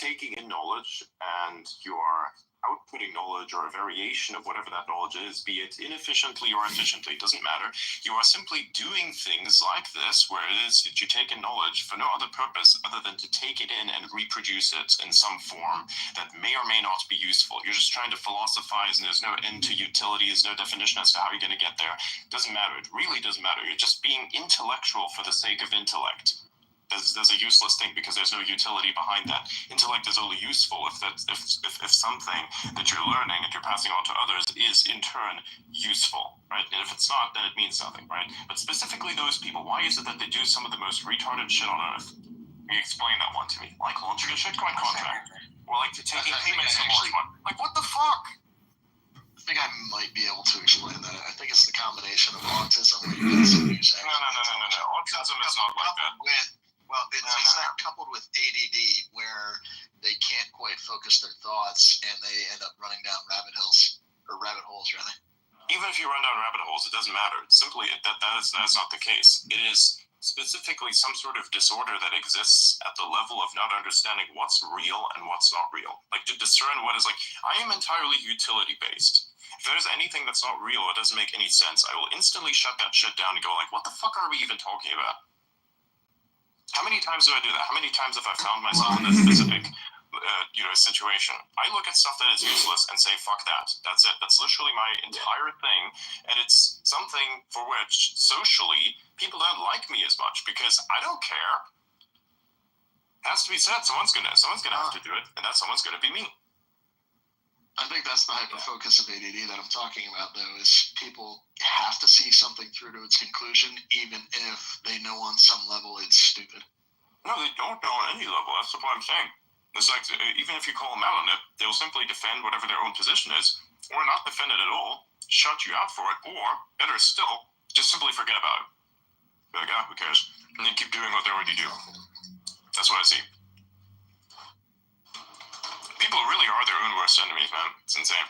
taking in knowledge and you are outputting knowledge or a variation of whatever that knowledge is, be it inefficiently or efficiently, doesn't matter. You are simply doing things like this, where it is that you take in knowledge for no other purpose other than to take it in and reproduce it in some form that may or may not be useful. You're just trying to philosophize, and there's no end to utility, there's no definition as to how you're going to get there. It doesn't matter. It really doesn't matter. You're just being intellectual for the sake of intellect. There's a useless thing because there's no utility behind that. Intellect is only useful if something that you're learning and you're passing on to others is in turn useful, right? And if it's not, then it means nothing, right? But specifically those people, why is it that they do some of the most retarded shit on earth? Can you explain that one to me? Like launching a shitcoin contract, or like taking payments to launch one. Like what the fuck? I think I might be able to explain that. I think it's the combination of autism and No. Autism is not like that. It's not coupled with ADD, where they can't quite focus their thoughts and they end up running down rabbit holes, rather. Even if you run down rabbit holes, it doesn't matter. Simply, that is not the case. It is specifically some sort of disorder that exists at the level of not understanding what's real and what's not real. Like to discern what is like, I am entirely utility based. If there's anything that's not real, it doesn't make any sense. I will instantly shut that shit down and go like, what the fuck are we even talking about? How many times do I do that? How many times have I found myself in a specific situation? I look at stuff that is useless and say, fuck that. That's it. That's literally my entire thing. And it's something for which socially people don't like me as much because I don't care. It has to be said. Someone's gonna have to do it, and that someone's gonna be me. I think that's the hyper-focus of ADD that I'm talking about, though, is people have to see something through to its conclusion, even if they know on some level it's stupid. No, they don't know on any level. That's what I'm saying. It's like, even if you call them out on it, they'll simply defend whatever their own position is, or not defend it at all, shut you out for it, or, better still, just simply forget about it. Be like, who cares? And then keep doing what they already do. That's what I see. People really are their own worst enemies, man. It's insane.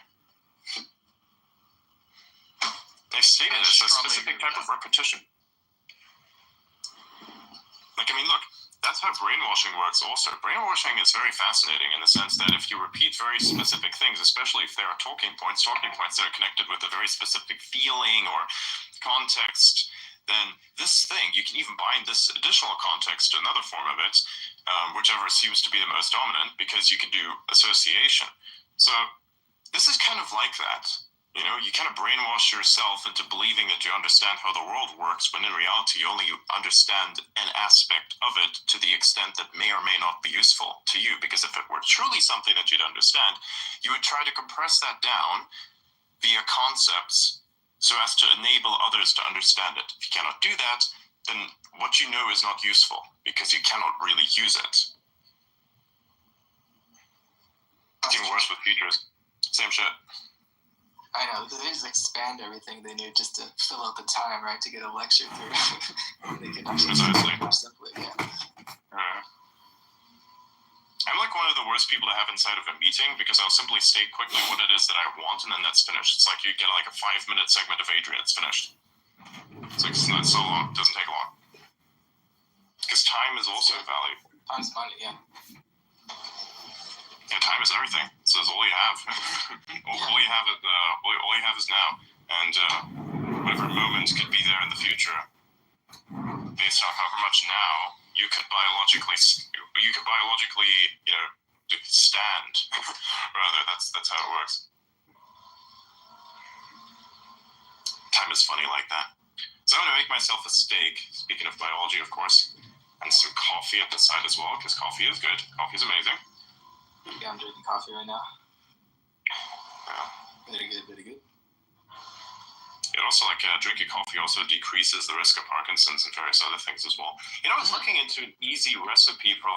They've stated it's a specific type of repetition. Like, I mean, look, that's how brainwashing works also. Brainwashing is very fascinating in the sense that if you repeat very specific things, especially if there are talking points that are connected with a very specific feeling or context, then this thing, you can even bind this additional context to another form of it, whichever seems to be the most dominant, because you can do association. So this is kind of like that. You know, you kind of brainwash yourself into believing that you understand how the world works, when in reality you only understand an aspect of it to the extent that may or may not be useful to you. Because if it were truly something that you'd understand, you would try to compress that down via concepts so as to enable others to understand it. If you cannot do that, then what you know is not useful because you cannot really use it. It's even worse with features. Same shit. I know, they just expand everything they need just to fill out the time, right, to get a lecture through. They can actually more simply, I'm like one of the worst people to have inside of a meeting because I'll simply state quickly what it is that I want and then that's finished. It's like you get like a 5-minute segment of Adrian, it's finished. It's like, it's not so long, it doesn't take long. Because time is also valuable. Time's money, yeah. Yeah, time is everything. So it's all you have. All you have is now. And whatever moment could be there in the future, based on however much now you could biologically, stand. Rather, that's how it works. Time is funny like that. So I'm gonna make myself a steak. Speaking of biology, of course, and some coffee at the side as well, because coffee is good. Coffee is amazing. Yeah, I'm drinking coffee right now. Yeah. Very good, very good. It also, drinking coffee also decreases the risk of Parkinson's and various other things as well. You know, I was looking into an easy recipe for,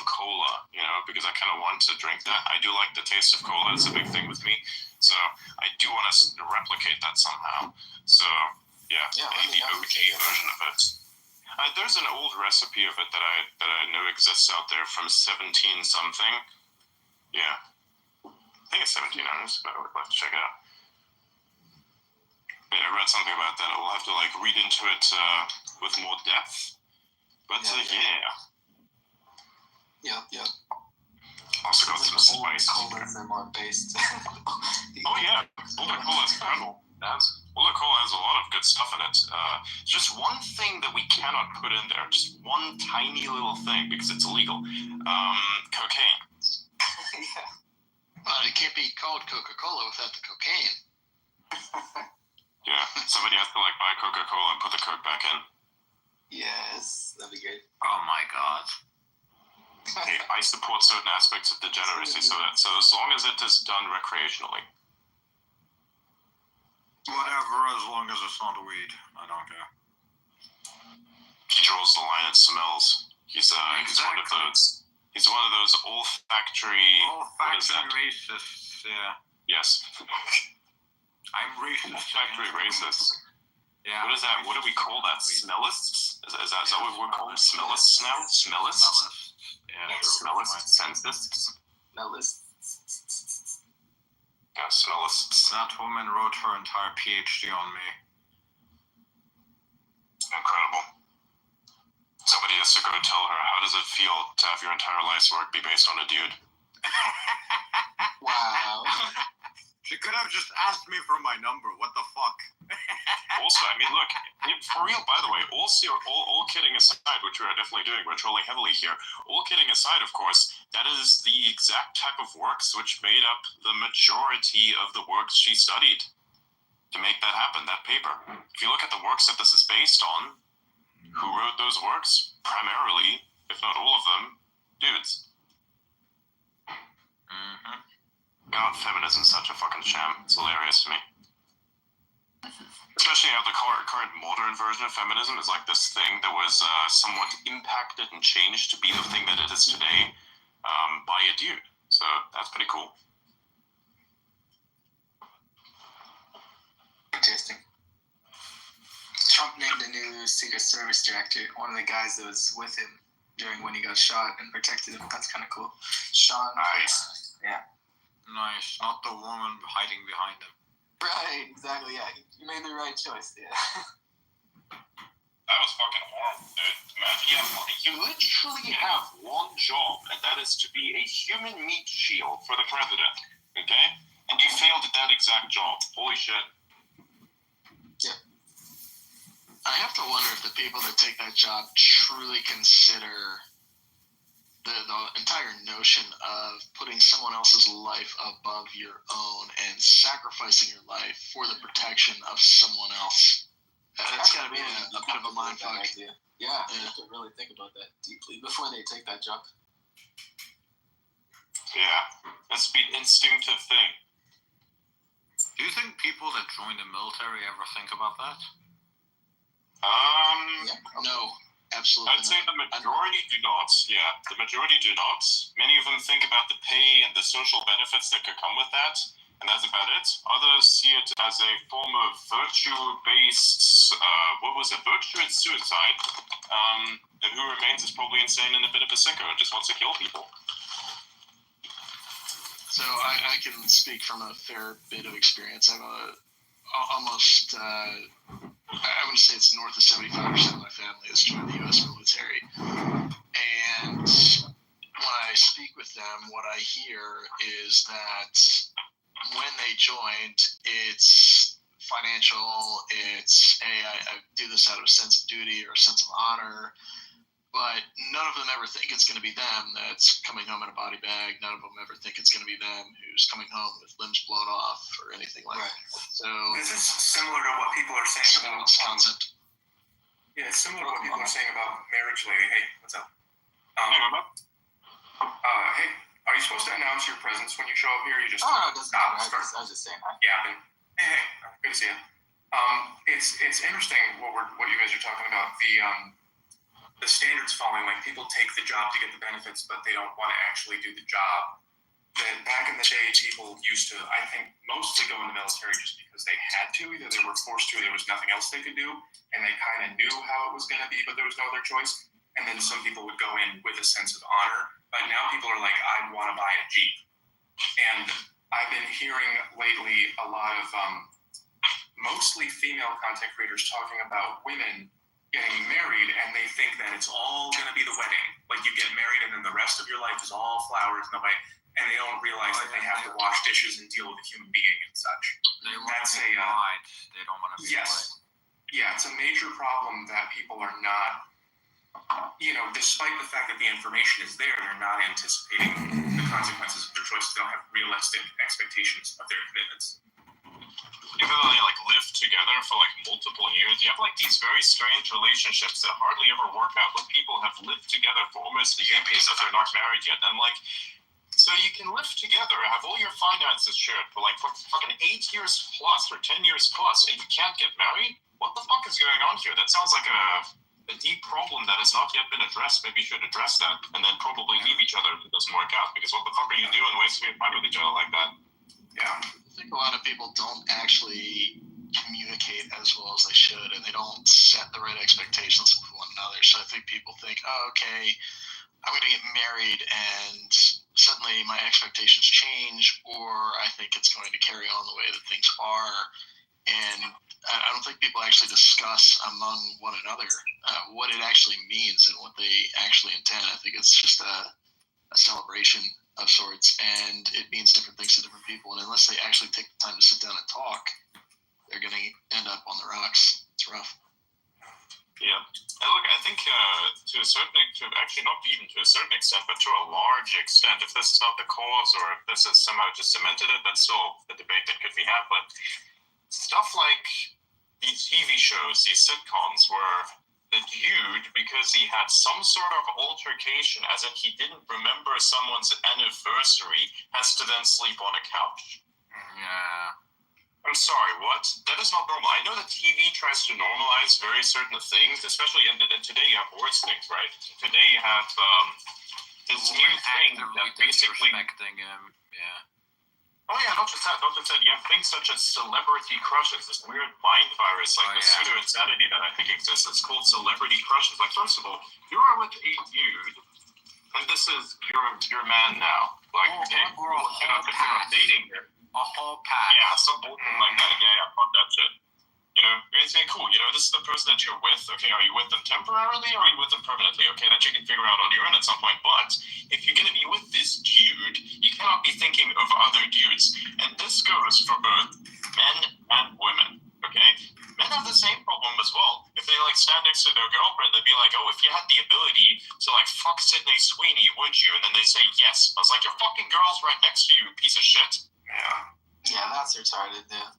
cola, because I kind of want to drink that. I do like the taste of cola. It's a big thing with me. So I do want to replicate that somehow. So, yeah I need the OG version of it. There's an old recipe of it that I know exists out there from 17-something. Yeah. I think it's 1700s, but I would like to check it out. Yeah, I read something about that. We'll have to read into it with more depth. But Yeah. Yeah. spiced. Colas are more based. Oh yeah, Boulder Cola is incredible. Boulder Cola has a lot of good stuff in it. Just one thing that we cannot put in there, just one tiny little thing, because it's illegal. Cocaine. Yeah. Well, it can't be called Coca-Cola without the cocaine. Yeah, somebody has to buy Coca-Cola and put the Coke back in. Yes, that'd be great. Oh my god. Hey, I support certain aspects of degeneracy, so as long as it is done recreationally. Whatever, as long as it's not weed. I don't care. He draws the line at smells. He's one of those. He's one of those olfactory. Olfactory racists, yeah. Yes. I'm racist. Olfactory racist. Yeah. What is that? What do we call that? Smellists? Is that what we're calling smellists now? Smellists? Yeah, Smellists? Sensists? Smellists. Yeah, smellists. That woman wrote her entire PhD on me. Incredible. Somebody has to go tell her, how does it feel to have your entire life's work be based on a dude? Wow. She could have just asked me for my number. What the fuck? Also, I mean, look, for real, by the way, all kidding aside, which we are definitely doing, we're trolling heavily here, all kidding aside, of course, that is the exact type of works which made up the majority of the works she studied to make that happen, that paper. If you look at the works that this is based on, who wrote those works? Primarily, if not all of them, dudes. Mm-hmm. God, feminism's such a fucking sham. It's hilarious to me. Especially how the current modern version of feminism is like this thing that was somewhat impacted and changed to be the thing that it is today by a dude. So that's pretty cool. Interesting. Trump named a new Secret Service director, one of the guys that was with him during when he got shot and protected him. That's kind of cool. Sean. Nice. Yeah. Nice. Not the woman hiding behind him. Right, exactly, yeah. You made the right choice, yeah. That was fucking horrible, dude. Imagine, you literally have one job, and that is to be a human meat shield for the president, okay? And you failed at that exact job. Holy shit. Yeah. I have to wonder if the people that take that job truly consider the entire notion of putting someone else's life above your own and sacrificing your life for the protection of someone else. That's got to be a bit of a mindfuck. Yeah, you have to really think about that deeply before they take that job. Yeah, that's be an instinctive thing. Do you think people that join the military ever think about that? Yeah. No, absolutely I'd say not. the majority do not. Yeah, the majority do not. Many of them think about the pay and the social benefits that could come with that, and that's about it. Others see it as a form of virtue-based, virtuous suicide, and who remains is probably insane and a bit of a sicko and just wants to kill people. So I can speak from a fair bit of experience. I'm almost, I would say it's north of 75% of my family has joined the U.S. military. And when I speak with them, what I hear is that when they joined, it's financial, it's, hey, I do this out of a sense of duty or a sense of honor. But none of them ever think it's going to be them that's coming home in a body bag. None of them ever think it's going to be them who's coming home with limbs blown off or anything like that. So this is similar to what people are saying about this concept. Yeah, it's similar to what people are saying about marriage lady. Hey, what's up? Hey, are you supposed to announce your presence when you show up here? You just it doesn't matter. I was just saying hi. yapping. Hey, good to see you. It's interesting what you guys are talking about. The standards following, like people take the job to get the benefits, but they don't want to actually do the job. Then back in the day, people used to, I think, mostly go in the military just because they had to. Either they were forced to, or there was nothing else they could do, and they kind of knew how it was going to be, but there was no other choice. And then some people would go in with a sense of honor. But now people are like, I want to buy a Jeep. And I've been hearing lately a lot of mostly female content creators talking about women getting married, and they think that it's all going to be the wedding. Like you get married and then the rest of your life is all flowers and the way. And and they don't realize that they have to wash dishes and deal with a human being and such. They want That's to be a, polite. They don't want to be Yes. polite. Yeah, it's a major problem that people are not, despite the fact that the information is there, they're not anticipating the consequences of their choices. They don't have realistic expectations of their commitments. Even though they like live together for like multiple years, you have like these very strange relationships that hardly ever work out, but people have lived together for almost decades if they're not married yet. And like, so you can live together, have all your finances shared for like fucking 8 years plus or 10 years plus, and you can't get married? What the fuck is going on here? That sounds like a deep problem that has not yet been addressed. Maybe you should address that and then probably leave each other if it doesn't work out. Because what the fuck are you doing wasting your time with each other like that? Yeah. I think a lot of people don't actually communicate as well as they should, and they don't set the right expectations with one another. So I think people think, oh, okay, I'm going to get married and suddenly my expectations change, or I think it's going to carry on the way that things are. And I don't think people actually discuss among one another what it actually means and what they actually intend. I think it's just a celebration of sorts, and it means different things to different people. And unless they actually take the time to sit down and talk, they're going to end up on the rocks. It's rough. Yeah. And look, I think to a certain extent, actually not even to a certain extent, but to a large extent, if this is not the cause or if this has somehow just cemented it, that's still a debate that could be had. But stuff like these TV shows, these sitcoms, where the dude, because he had some sort of altercation, as in he didn't remember someone's anniversary, has to then sleep on a couch. Yeah. I'm sorry, what? That is not normal. I know that TV tries to normalize very certain things, especially in today you have worse things, right? Today you have this new thing that basically... disrespecting him, yeah. Oh yeah, not just that. You have things such as celebrity crushes, this weird mind virus, like the pseudo-insanity that I think exists. It's called celebrity crushes. Like, first of all, you are with a dude, and this is your man now. Like, Or a you're not dating him. A whole pack. Yeah, some bullshit like that. Yeah, fuck that shit. It's cool. This is the person that you're with. Okay, are you with them temporarily or are you with them permanently? Okay, that you can figure out on your own at some point. But if you're going to be with this dude, you cannot be thinking of other dudes. And this goes for both men and women. Okay? Men have the same problem as well. If they stand next to their girlfriend, they'd be like, oh, if you had the ability to fuck Sydney Sweeney, would you? And then they say yes. I was like, your fucking girl's right next to you, you piece of shit. Yeah, that's retarded, yeah.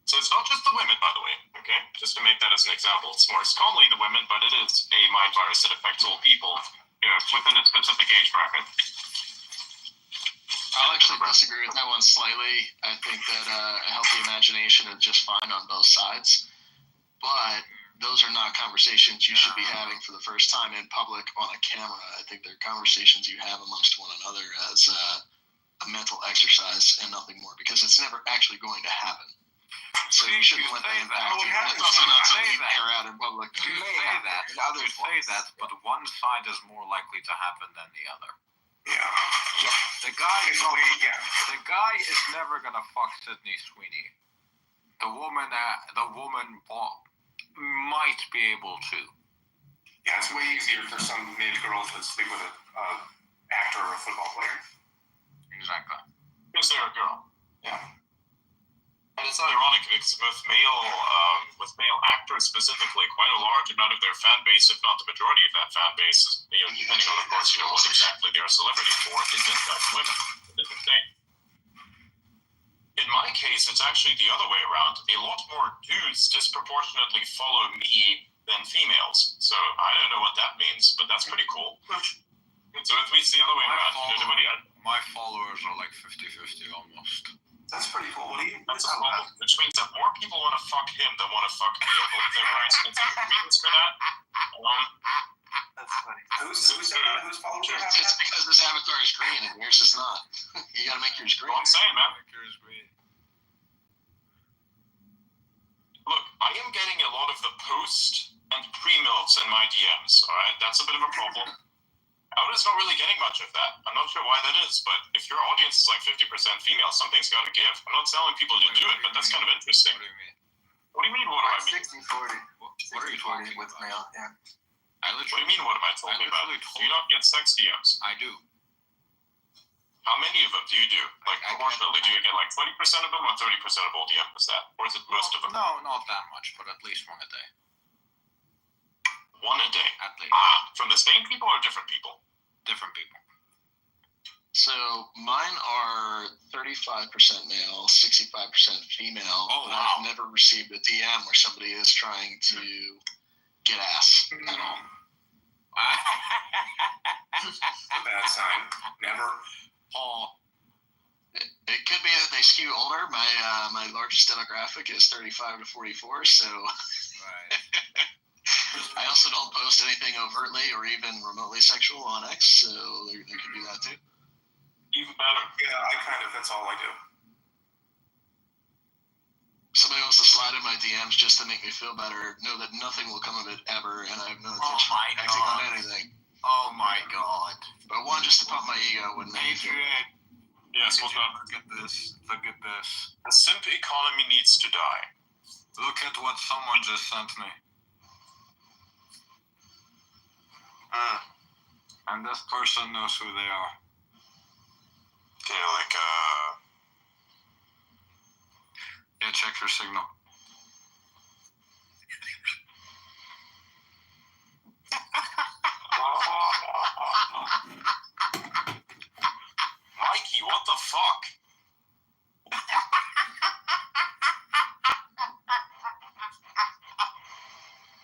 So it's not just the women, by the way, okay? Just to make that as an example. It's more commonly the women, but it is a mind virus that affects all people, within a specific age bracket. I'll actually disagree with that one slightly. I think that a healthy imagination is just fine on both sides. But those are not conversations you should be having for the first time in public on a camera. I think they're conversations you have amongst one another as a mental exercise and nothing more, because it's never actually going to happen. So you shouldn't let that impact you. It's also not something you air out in public. You say that, but one side is more likely to happen than the other. Yeah. The guy is never gonna fuck Sydney Sweeney. The woman might be able to. Yeah, it's way easier for some mid girls to sleep with an actor or a football player. Exactly. Is there a girl? Yeah. And it's ironic because with male actors specifically, quite a large amount of their fan base, if not the majority of that fan base, depending on, of course, what exactly they're a celebrity for, is in fact women. A different thing. In my case, it's actually the other way around. A lot more dudes disproportionately follow me than females. So I don't know what that means, but that's pretty cool. So at least the other way around. My followers are 50-50 almost. That's pretty cool. That's a problem, which means that more people want to fuck him than want to fuck me. I believe there are very specific reasons for that. That's funny. Whose followers are having It's that? because this avatar is green and yours is not. You gotta make yours green. What I'm saying, man. Look, I am getting a lot of the post and pre-milfs in my DMs, alright? That's a bit of a problem. Outer's not really getting much of that. I'm not sure why that is, but if your audience is 50% female, something's got to give. I'm not telling people to do it, but that's kind of interesting. What do you mean? What do you mean, what do I mean? 60-40. What are you talking with about? male, yeah. What do you mean, what am I talking about? Do you not get sex DMs? I do. do you do? Like, proportionally, do you get like 20% of them or 30% of all DMs? Is that? Or is it most of them? No, not that much, but at least one a day. One a day? At least. From the same people or different people? Different people. So mine are 35% male, 65% female. Oh, but wow. I've never received a DM where somebody is trying to get ass at all. A bad sign. Never. Oh, It could be that they skew older. My largest demographic is 35 to 44, so right. I also don't post anything overtly or even remotely sexual on X, so there could be that too. Even better. Yeah, that's all I do. Somebody wants to slide in my DMs just to make me feel better. Know that nothing will come of it ever, and I have no intention of acting on anything. Oh my god. But one, just to pump my ego wouldn't make me feel better. Adrian, Yes, what's up? look at this. Look at this. The simp economy needs to die. Look at what someone just sent me. And this person knows who they are. Okay, like, Yeah, check your signal. Mikey, what the fuck?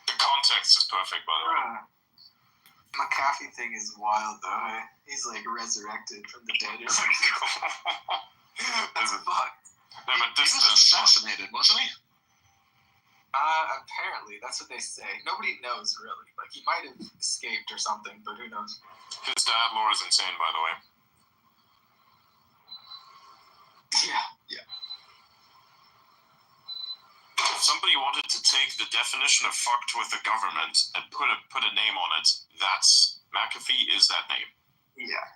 The context is perfect, by the way. McAfee thing is wild though. Hey? He's like resurrected from the dead or something. That's fucked. No, but He this was assassinated, wasn't he? Apparently, that's what they say. Nobody knows really. Like he might have escaped or something, but who knows? his dad lore is insane, by the way. Yeah. If somebody wanted to take the definition of fucked with the government and put a name on it, that's McAfee is that name. Yeah.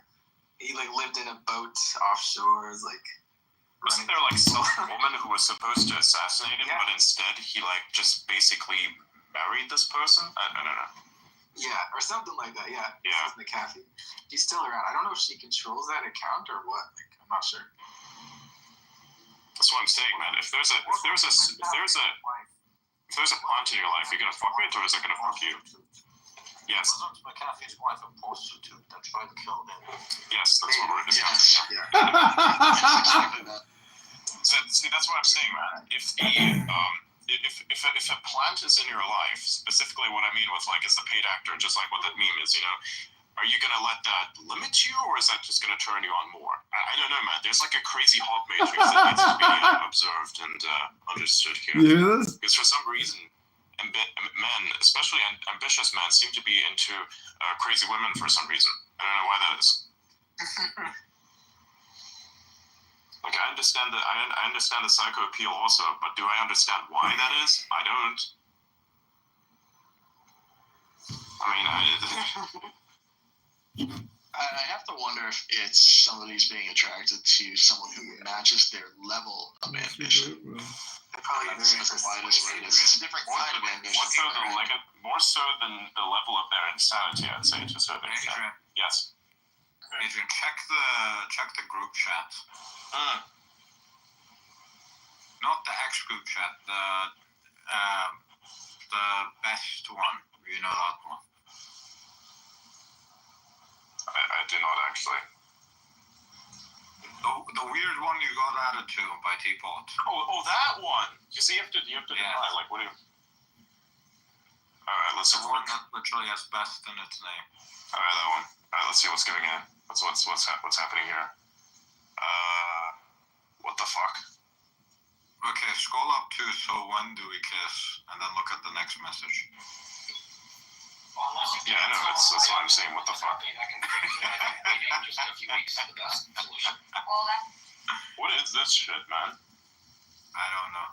He like lived in a boat offshore, like. Wasn't there like some woman who was supposed to assassinate him, Yeah. but instead he like just basically married this person? I don't know. Yeah, or something like that. Yeah. Yeah. This is McAfee. She's still around. I don't know if she controls that account or what. Like, I'm not sure. That's what I'm saying, man. If there's a plant in your life, you're gonna fuck it, or is it gonna fuck you? Yes. Wasn't McAfee's wife a prostitute that tried to kill him? Yes, that's what we're discussing. Yeah. Exactly that. So, see, that's what I'm saying, man. If a plant is in your life, specifically what I mean with like is the paid actor, just like what that meme is, you know, are you gonna let that limit you, or is that just gonna turn you on more? I don't know, man. There's like a crazy hot matrix that needs to be observed and understood here. You hear this? Because for some reason, men, especially ambitious men, seem to be into crazy women for some reason. I don't know why that is. Like I understand the psycho appeal also, but do I understand why that is? I don't. I mean, I have to wonder if it's somebody's being attracted to someone who matches their level of ambition. Probably That's why it is what it is. It's a different kind of ambition. more so than the level of their insanity, I'd say, to a certain extent. Adrian, Yes. Adrian, check the group chat. Not the X group chat. The best one. You know that one. I do not actually. The weird one you got added to by Teapot. Oh, that one. You see, you have to Yeah. define, like, what do you... Alright, let's The have a one look. that literally has best in its name. Alright, that one. Alright, let's see what's going on. What's happening here. What the fuck? Okay, scroll up to so when do we kiss, and then look at the next message. Yeah, I know, that's what I'm saying. What the fuck? What is this shit, man? I don't know.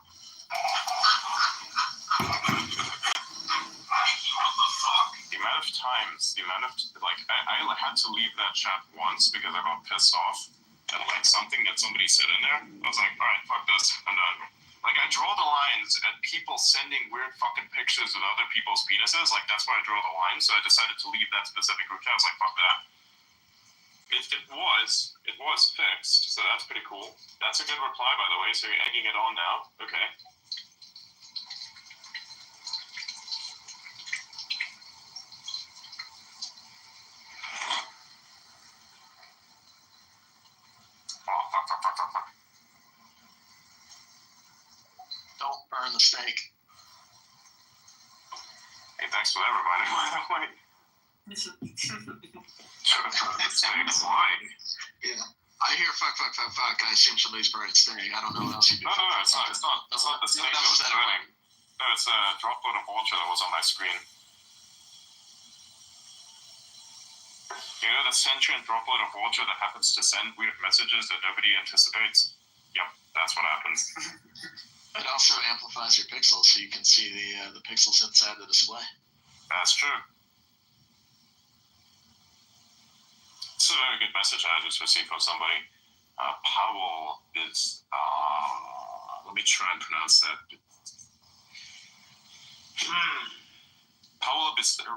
The amount of times, I had to leave that chat once because I got pissed off at like something that somebody said in there. I was like, alright, fuck this, I'm done. Like, I draw the lines at people sending weird fucking pictures of other people's penises. Like, that's where I draw the line. So I decided to leave that specific group chat. I was like, fuck that. It was fixed, so that's pretty cool. That's a good reply, by the way. So you're egging it on now. Okay. Oh, fuck. Don't burn the steak. Hey, thanks for that reminder, by the way. Should have thought of the snakes. Why? Yeah. I hear fuck. I assume somebody's burning steak. I don't know what else you do. No, it's not the snake that was burning. No, it's a droplet of water that was on my screen. You know the sentient droplet of water that happens to send weird messages that nobody anticipates? Yep, that's what happens. It also amplifies your pixels, so you can see the pixels inside the display. That's true. It's a very good message I just received from somebody. Powell is, let me try and pronounce that. Powell Basinski?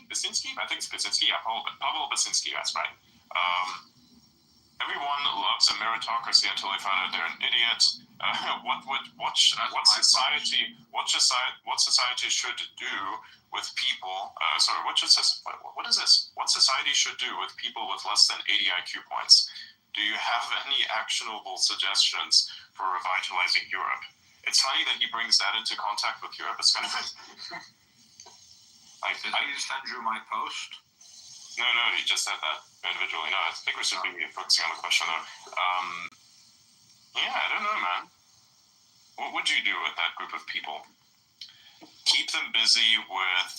I think it's Basinski. Yeah, Powell Basinski, that's right. Everyone loves a meritocracy until they find out they're an idiot. What society should do with people? What is this? What society should do with people with less than 80 IQ points? Do you have any actionable suggestions for revitalizing Europe? It's funny that he brings that into contact with Europe. It's kind of. Did he send you my post? No, he just said that individually. No, I think we should be focusing on the question though. Yeah, I don't know, man. What would you do with that group of people? Keep them busy with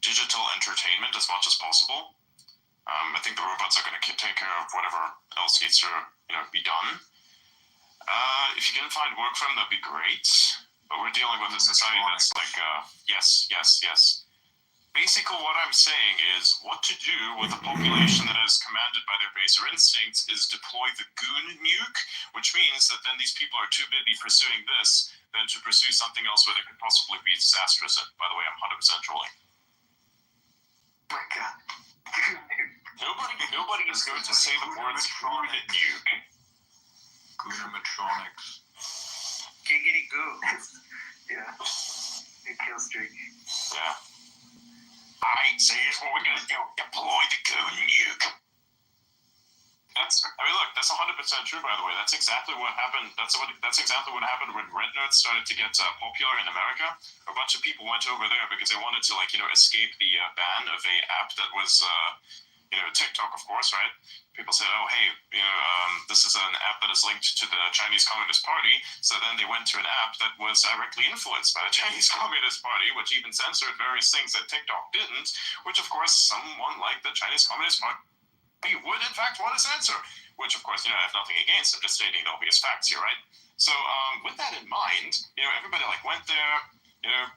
digital entertainment as much as possible. I think the robots are going to take care of whatever else needs to, be done. If you can find work for them, that'd be great. But we're dealing with a society that's like, yes. Basically, what I'm saying is what to do with a population that is commanded by their baser instincts is deploy the goon nuke, which means that then these people are too busy pursuing this than to pursue something else where they could possibly be disastrous. And by the way, I'm 100% trolling. Oh my god. Nobody is going to say the words goon nuke. Goonometronics. Giggity goo. Yeah. New kill streak. Yeah. Alright, so here's what we're gonna do. Deploy the goon nuke. That's 100% true, by the way. That's exactly what happened. That's exactly what happened when Red Note started to get popular in America. A bunch of people went over there because they wanted to, escape the ban of a app that was, TikTok, of course, right? People said, oh, hey, this is an app that is linked to the Chinese Communist Party. So then they went to an app that was directly influenced by the Chinese Communist Party, which even censored various things that TikTok didn't, which, of course, someone like the Chinese Communist Party would, in fact, want to censor, which, of course, I have nothing against. I'm just stating the obvious facts here, right? So with that in mind, everybody, went there.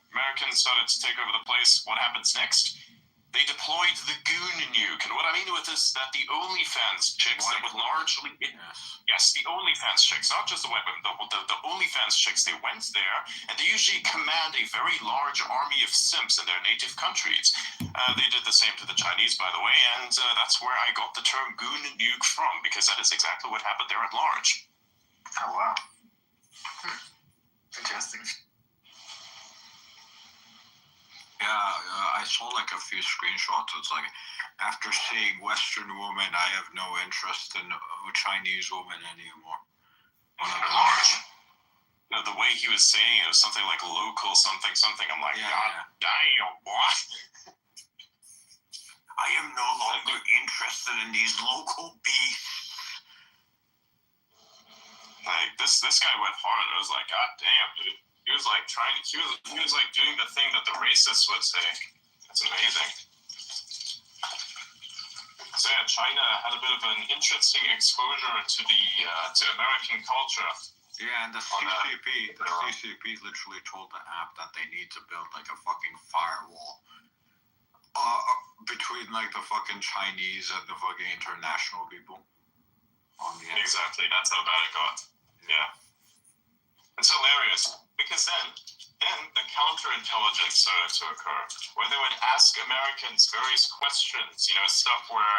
Americans started to take over the place. What happens next? They deployed the goon nuke. And what I mean with this is that the OnlyFans chicks that would largely... Yes, the OnlyFans chicks, not just the women, the OnlyFans chicks, they went there, and they usually command a very large army of simps in their native countries. They did the same to the Chinese, by the way, and that's where I got the term goon nuke from, because that is exactly what happened there at large. Oh, wow. Interesting. Yeah, I saw a few screenshots. It's after seeing Western women, I have no interest in Chinese women anymore. The way he was saying it was something like local something. I'm like, God damn, what? I am no longer interested in these local beasts. This guy went hard. I was like, God damn, dude. He was doing the thing that the racists would say. That's amazing. So yeah, China had a bit of an interesting exposure to American culture. Yeah, and the CCP literally told the app that they need to build a fucking firewall between the fucking Chinese and the fucking international people on the Exactly, that's how bad it got. Yeah. It's hilarious. because then the counterintelligence started to occur, where they would ask Americans various questions, stuff where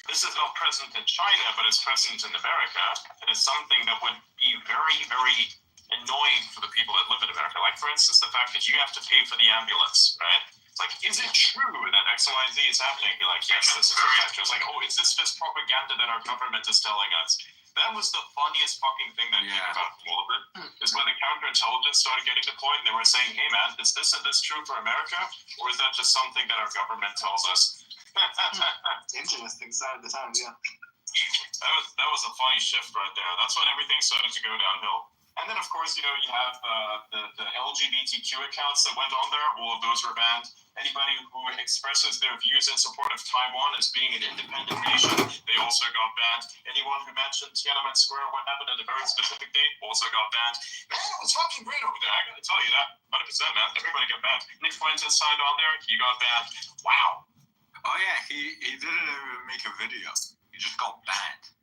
this is not present in China, but it's present in America, and it's something that would be very, very annoying for the people that live in America. Like, for instance, the fact that you have to pay for the ambulance, right? It's like, is it true that X, Y, and Z is happening? You're like, yes, this is correct. It's like, oh, is this just propaganda that our government is telling us? That was the funniest fucking thing that came about from all of it, is when the counterintelligence started getting deployed, and they were saying, hey man, is this and this true for America? Or is that just something that our government tells us? Interesting side of the times, yeah. That was a funny shift right there. That's when everything started to go downhill. And then, of course, you have the LGBTQ accounts that went on there. All of those were banned. Anybody who expresses their views in support of Taiwan as being an independent nation, they also got banned. Anyone who mentioned Tiananmen Square, what happened at a very specific date, also got banned. Man, it was fucking great over there. I gotta tell you that. 100%, man. Everybody got banned. Nick Fuentes signed on there. He got banned. Wow. Oh yeah, he didn't even make a video. He just got banned.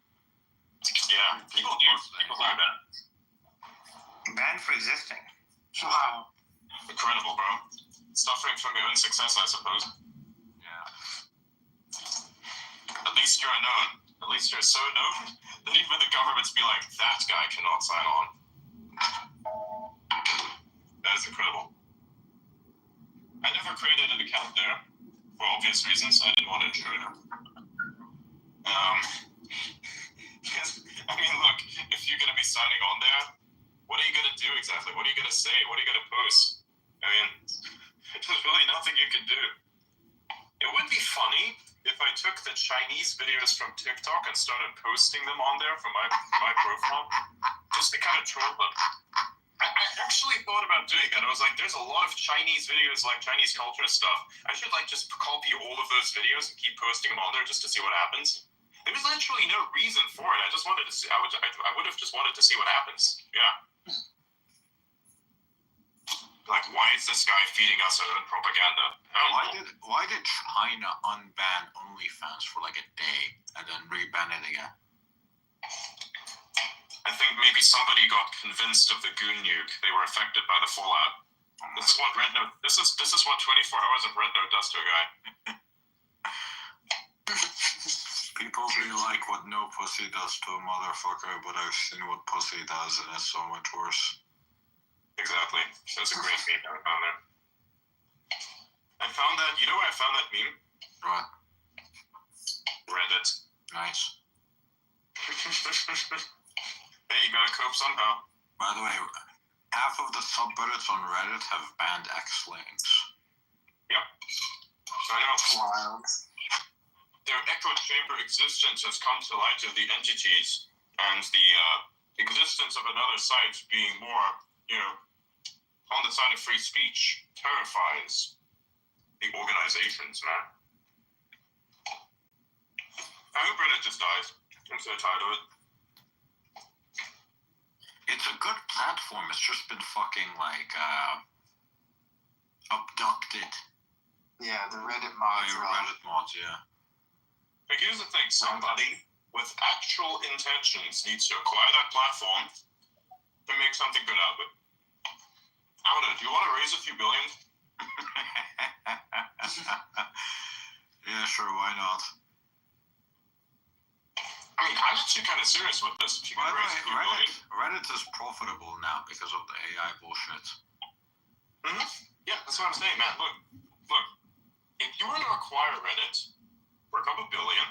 Yeah, people do that. Banned for existing. Wow. Incredible, bro. Suffering from your own success, I suppose. Yeah. At least you're known. At least you're so known that even the governments be like, that guy cannot sign on. That is incredible. I never created an account there, for obvious reasons. I didn't want to intrude. Because, look, if you're going to be signing on there, what are you going to do exactly? What are you going to say? What are you going to post? There's really nothing you can do. It would be funny if I took the Chinese videos from TikTok and started posting them on there from my profile, just to kind of troll them. I actually thought about doing that. I was like, there's a lot of Chinese videos, like Chinese culture stuff. I should just copy all of those videos and keep posting them on there just to see what happens. There was literally no reason for it. I just wanted to see. I would have just wanted to see what happens. Yeah. Like, why is this guy feeding us our own propaganda? Why did China unban OnlyFans for like a day and then reban it again? I think maybe somebody got convinced of the goon nuke. They were affected by the fallout. This is what Red Note. This is what 24 hours of Red Note does to a guy. People be like, what no pussy does to a motherfucker, but I've seen what pussy does, and it's so much worse. Exactly. That's a great meme I found there. I found that. You know where I found that meme? Right. Reddit. Nice. Hey, you gotta cope somehow. By the way, half of the subreddits on Reddit have banned X-Links. Yep. I know. Wild. Their echo chamber existence has come to light of the entities and the existence of another site being more, on the side of free speech terrifies the organizations, man. I hope Reddit just dies. I'm so tired of it. It's a good platform. It's just been fucking abducted. Yeah, the Reddit mods. Reddit mods, yeah. But here's the thing: somebody with actual intentions needs to acquire that platform to make something good out of it. I don't know. Do you want to raise a few billion? Yeah, sure. Why not? I'm actually kind of serious with this. If you can raise a few billion. Reddit is profitable now because of the AI bullshit. Mm-hmm. Yeah, that's what I'm saying, man. Look. If you were to acquire Reddit for a couple billion,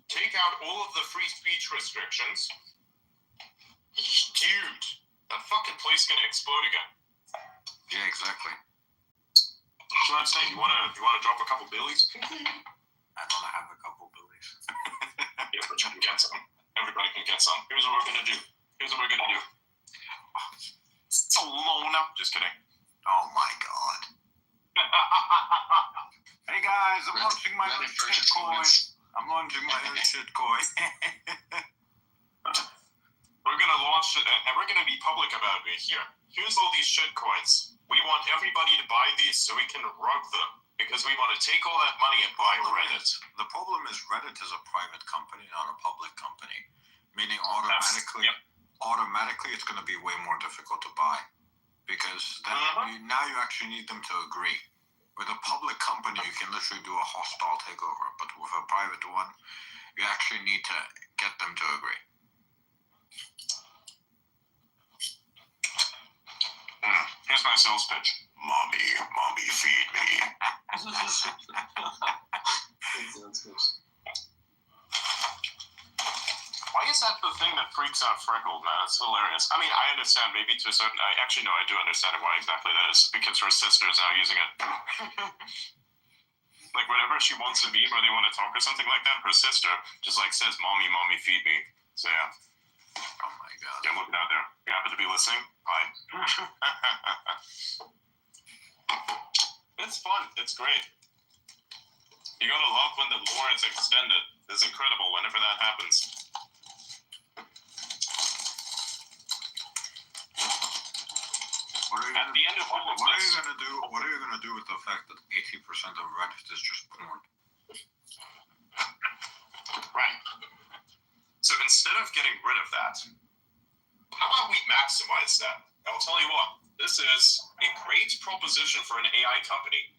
take out all of the free speech restrictions, dude, that fucking place is gonna explode again. Yeah, exactly. That's what I'm saying. You wanna drop a couple billies? I don't have a couple billies. Yeah, but you can get some. Everybody can get some. Here's what we're gonna do. Alone. Just kidding. Oh my god. Hey guys, I'm launching my own shitcoin. We're gonna launch it, and we're gonna be public about it. Here's all these shitcoins. We want everybody to buy these so we can rug them. Because we want to take all that money and buy Reddit. The problem is Reddit is a private company, not a public company. Meaning automatically it's going to be way more difficult to buy. because then now you actually need them to agree. With a public company, you can literally do a hostile takeover, but with a private one, you actually need to get them to agree. Here's my sales pitch. Mommy, feed me. Why is that the thing that freaks out Freckled, man? It's hilarious. I mean, I understand maybe to a certain... I do understand why exactly that is. Because her sister is now using it. Like, whenever she wants a meme or they want to talk or something like that, her sister just, like, says, Mommy, feed me. So, yeah. Oh, my God. Yeah, I'm looking out there. You happen to be listening? Fine. It's fun. It's great. You gotta love when the lore is extended. It's incredible whenever that happens. What are you At the end of all of What are this, you gonna do? What are you gonna do with the fact that 80% of Reddit is just porn? right. So instead of getting rid of that, how about we maximize that? I'll tell you what, this is a great proposition for an AI company.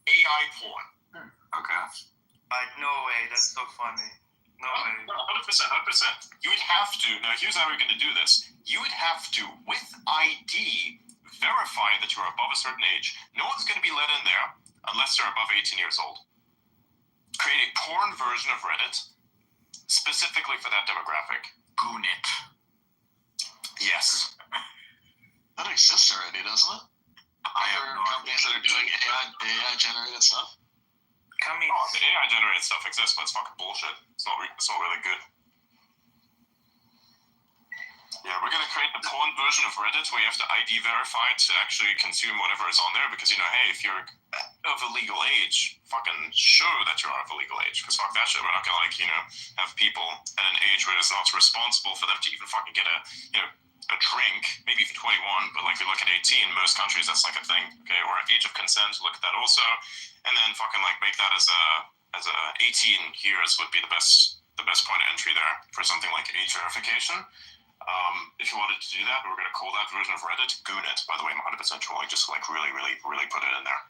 AI porn. Okay. No way. That's so funny. No way. 100%. You would have to, now here's how we're going to do this. You would have to, with ID, verify that you're above a certain age. No one's going to be let in there unless they're above 18 years old. Create a porn version of Reddit specifically for that demographic. Goon it. Yes. That exists already, doesn't it? Other companies that are doing AI generated stuff. Coming. Oh, the AI generated stuff exists, but it's fucking bullshit. It's not really good. Yeah, we're gonna create the porn version of Reddit where you have to ID verify to actually consume whatever is on there because, you know, hey, if you're of a legal age, fucking show that you're of a legal age. Because fuck that shit. We're not gonna, like, you know, have people at an age where it's not responsible for them to even fucking get a drink, maybe even 21, but like you look at 18, most countries that's like a thing, okay, or age of consent, look at that also, and then fucking like make that as a 18 years would be the best point of entry there for something like age verification. If you wanted to do that, we're going to call that version of Reddit Goonit. By the way, I'm 100% trolling, just like really put it in there.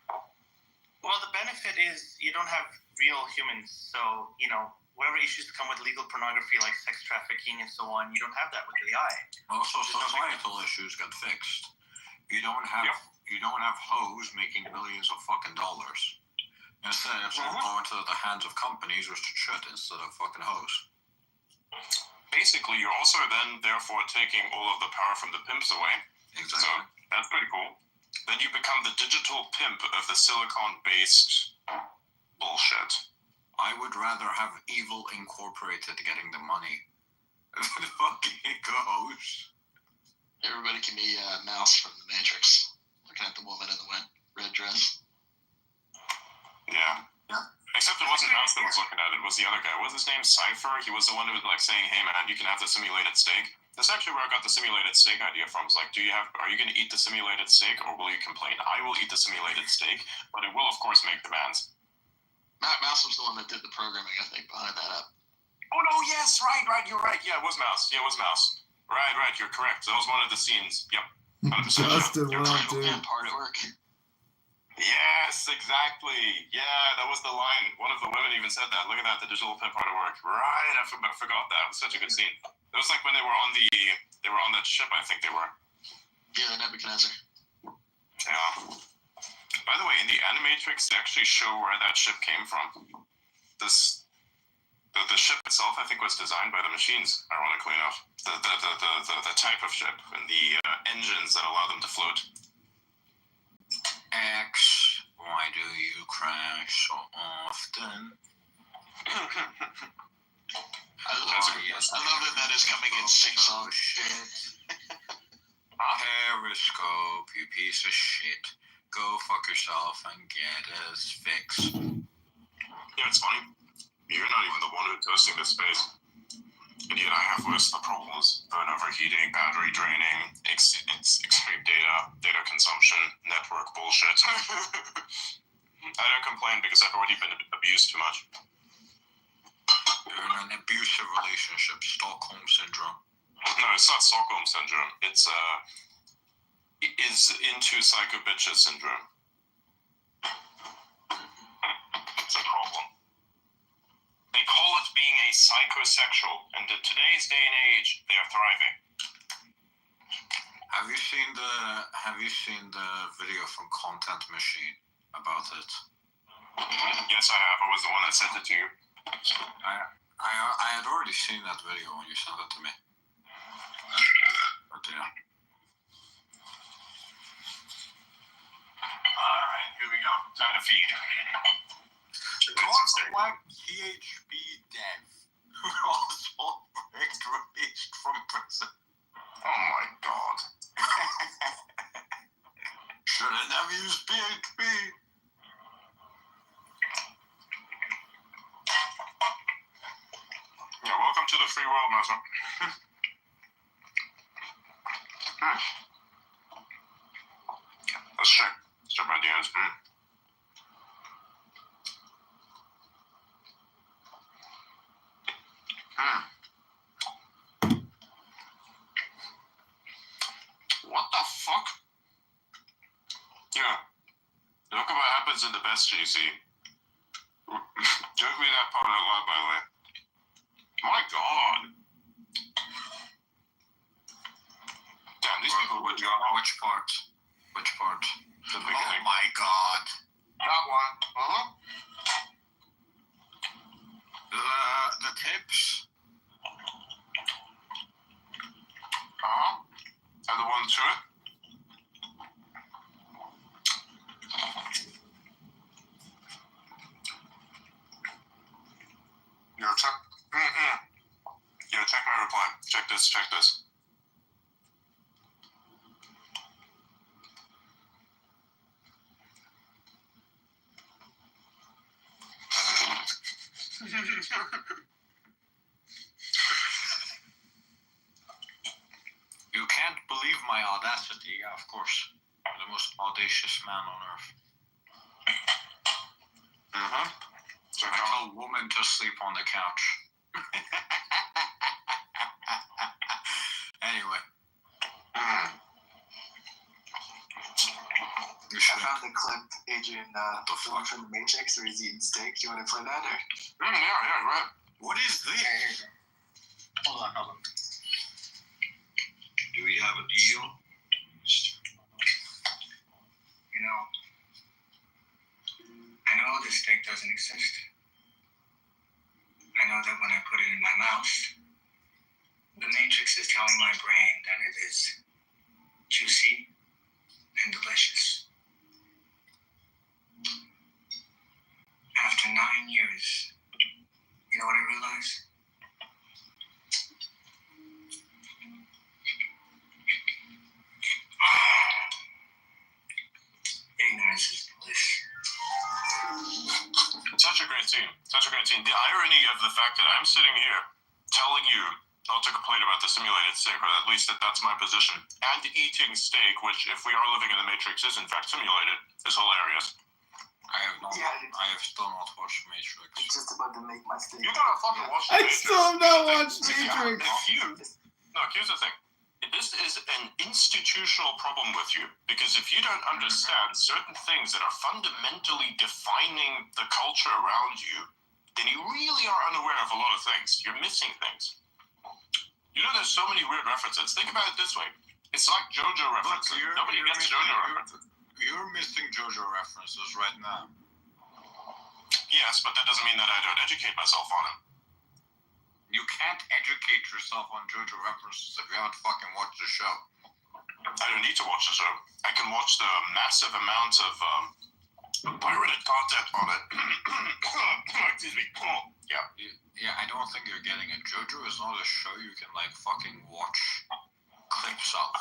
Well, the benefit is you don't have real humans, so, you know, whatever issues come with legal pornography like sex trafficking and so on, you don't have that with AI. Also, societal issues get fixed. You don't have hoes making millions of fucking dollars. Instead, it's all going to the hands of companies which should instead of fucking hoes. Basically, you're also then therefore taking all of the power from the pimps away. Exactly. So that's pretty cool. Then you become the digital pimp of the silicon-based bullshit. I would rather have Evil Incorporated getting the money than fucking ghosts. Everybody can be Mouse from the Matrix, looking at the woman in the red dress. Yeah. Except it wasn't Mouse that was looking at it. It was the other guy. What was his name? Cypher? He was the one who was like saying, hey man, you can have the simulated steak. That's actually where I got the simulated steak idea from. It's like, are you going to eat the simulated steak or will you complain? I will eat the simulated steak, but it will of course make demands. Mouse was the one that did the programming, I think, behind that app. Oh no, yes, right, you're right. Yeah, it was Mouse. Right, you're correct. That was one of the scenes. Yep. 100%. Justin, what up, dude? Hard at work. Yes, exactly. Yeah, that was the line. One of the women even said that. Look at that, the digital pimp hard at work. Right, I forgot that. It was such a good scene. It was like when they were on that ship, I think they were. Yeah, the Nebuchadnezzar. Yeah. By the way, in the Animatrix, they actually show where that ship came from. The ship itself, I think, was designed by the machines, ironically enough. The type of ship and the engines that allow them to float. X, why do you crash so often? I love that is coming in sing-song. Periscope, you piece of shit. Go fuck yourself and get us fixed. Yeah, it's funny. You're not even the one who's hosting this space. And yet I have worse the problems. Burn overheating, battery draining, extreme data consumption, network bullshit. I don't complain because I've already been abused too much. You're in an abusive relationship, Stockholm Syndrome. No, it's not Stockholm Syndrome. It's is into psycho bitches syndrome. It's a problem. They call it being a psychosexual, and in today's day and age, they're thriving. Have you seen the video from Content Machine about it? Yes, I have. I was the one that sent it to you. I had already seen that video when you sent it to me. But yeah. Alright, here we go. Time to feed. What PHP dev who also breaks released from prison? Oh my god. Should have never used PHP. Yeah, welcome to the free world, Massa. Let's check. Let's check my DMs. What the fuck? Yeah. Look at what happens in the best GC. Joke me that part out loud, by the way. My god. Damn, these people would go. Which part? Which part? The Oh beginning. my god. That one. The tips. And the one to it. Yo, check. Yo, check my reply. Check this. Check this. You can't believe my audacity. Yeah, of course. I'm the most audacious man on earth. So I tell women to sleep on the couch. Anyway. You I should. found the clip, Adrian, the the one fuck? from The Matrix where he's eating steak. Do you want to play that? Or? yeah, right. What is this? Here you go. Hold on. Do we have a deal? You know, I know this steak doesn't exist. I know that when I put it in my mouth, the Matrix is telling my brain that it is juicy and delicious. After 9 years, you know what I realized? Ignorance is bliss. Such a great scene. Such a great scene. The irony of the fact that I'm sitting here telling you not to complain about the simulated steak, or at least that's my position, and eating steak, which, if we are living in the Matrix, is in fact simulated, is hilarious. I have not. Yeah. I have still not watched Matrix. It's just about to make my steak. You gotta fucking watch the I Matrix. still have not watched Matrix. Here's the thing. This is an institutional problem with you, because if you don't understand certain things that are fundamentally defining the culture around you, then you really are unaware of a lot of things. You're missing things. You know, there's so many weird references. Think about it this way. It's like JoJo references. Nobody gets JoJo references. You're missing JoJo references right now. Yes, but that doesn't mean that I don't educate myself on them. You can't educate yourself on JoJo references if you haven't fucking watched the show. I don't need to watch the show. I can watch the massive amounts of pirated content on it. Excuse me. Yeah. Yeah, I don't think you're getting it. JoJo is not a show you can like fucking watch clips of.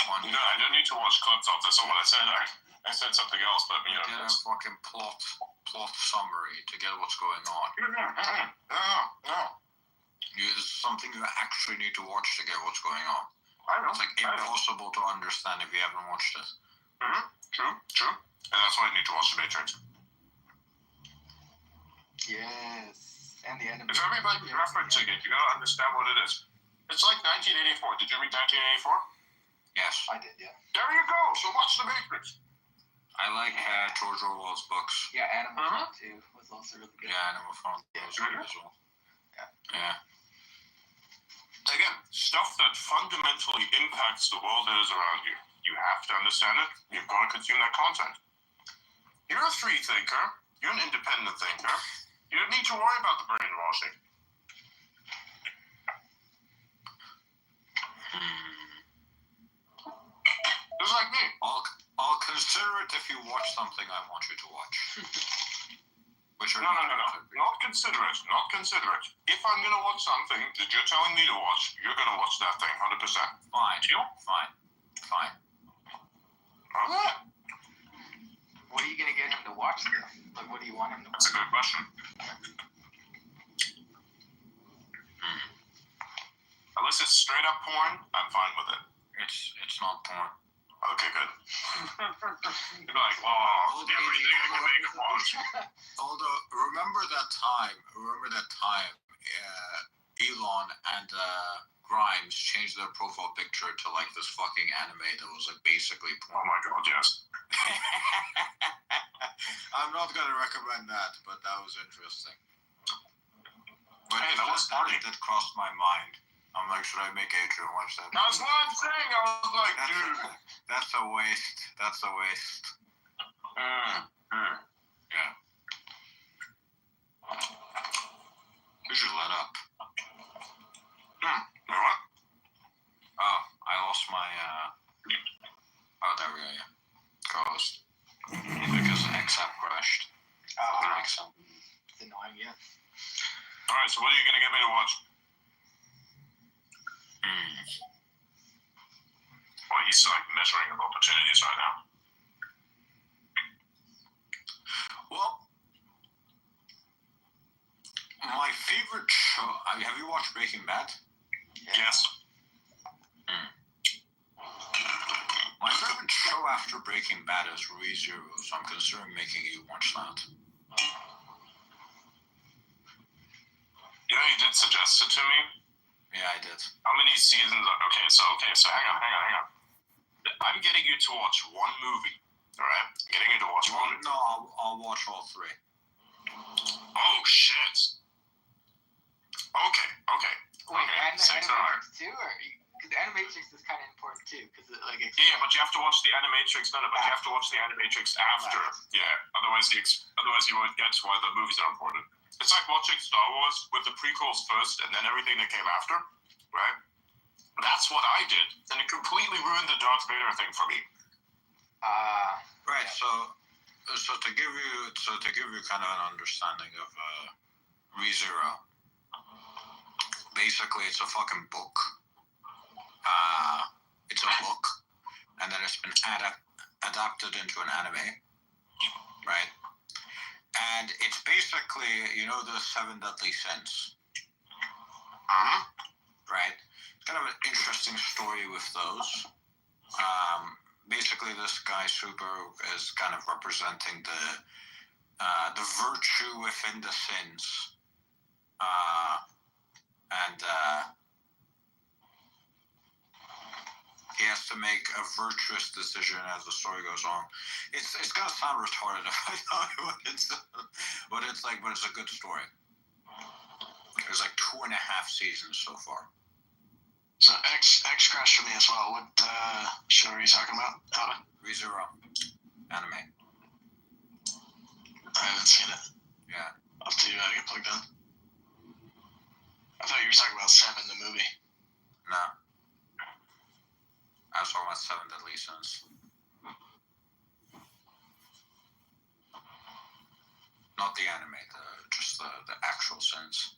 No, I don't need to watch clips of. That's not what I said. I said something else, but you know. Get a fucking plot summary to get what's going on. No. It's something you actually need to watch to get what's going on. I know. It's like impossible to understand if you haven't watched it. True. And that's why I need to watch The Matrix. Yes. And the enemy. If everybody's referencing it, you gotta understand what it is. It's like 1984. Did you read 1984? Yes. I did, yeah. There you go. So watch The Matrix. I like George Orwell's books. Yeah, Animal Farm too was also really good. Yeah, Animal Farm was good as well. Yeah. Again, stuff that fundamentally impacts the world that is around you. You have to understand it. You've got to consume that content. You're a free thinker. You're an independent thinker. You don't need to worry about the brainwashing. Just like me. I'll consider it if you watch something I want you to watch. Which are No. Not consider it. Not consider it. If I'm going to watch something that you're telling me to watch, you're going to watch that thing 100%. Fine. Deal? Fine. All right. What are you gonna get him to watch though? Like, what do you want him to watch? That's a good question. Unless it's straight up porn, I'm fine with it. It's not porn. Okay, good. You're like, oh, everything I can make it watch. Although, remember that time Elon and Grimes changed their profile picture to like this fucking anime that was like basically Oh porn. my god, yes. I'm not gonna recommend that, but that was interesting. But Hey, that was funny. It did cross my mind. I'm like, should I make Adrian watch that? That's what I'm saying. I was like, dude. That's a waste. Yeah. We should let up. You know what? Oh, I lost my, oh, there we go, yeah. Co-host. Because the X app crashed. Oh, X app. it's annoying, yeah. Alright, so what are you going to get me to watch? Well, he's like measuring of opportunities right now. Well, my favorite show, have you watched Breaking Bad? Yes. My favorite show after Breaking Bad is ReZero, so I'm considering making you watch that. You know, you did suggest it to me. Yeah, I did. How many seasons? Okay, so hang on. I'm getting you to watch one movie. Alright? I'm getting you to watch one movie. No, I'll watch all three. Oh, shit. Okay. Wait, Six Animatrix too, or because Animatrix is kind of important too, because it like. Yeah, but you have to watch the Animatrix. No, but you have to watch the Animatrix after. Yeah, otherwise you won't get why the movies are important. It's like watching Star Wars with the prequels first and then everything that came after, right? That's what I did, and it completely ruined the Darth Vader thing for me. Right. So to give you kind of an understanding of ReZero, basically it's a fucking book. It's a book, and then it's been adapted into an anime, right? And it's basically, the 7 Deadly Sins, right? It's kind of an interesting story with those. Basically, this guy Super is kind of representing the virtue within the sins, and he has to make a virtuous decision as the story goes on. It's gonna sound retarded if I tell you but it's a good story. There's like 2.5 seasons so far. So X crashed for me as well. What show are you talking about, Tyler? ReZero anime. I haven't seen it. Yeah. I'll have to get plugged in. I thought you were talking about Seven, the movie. No. I was talking about 7 Deadly Sins. Not the anime, just the actual sins.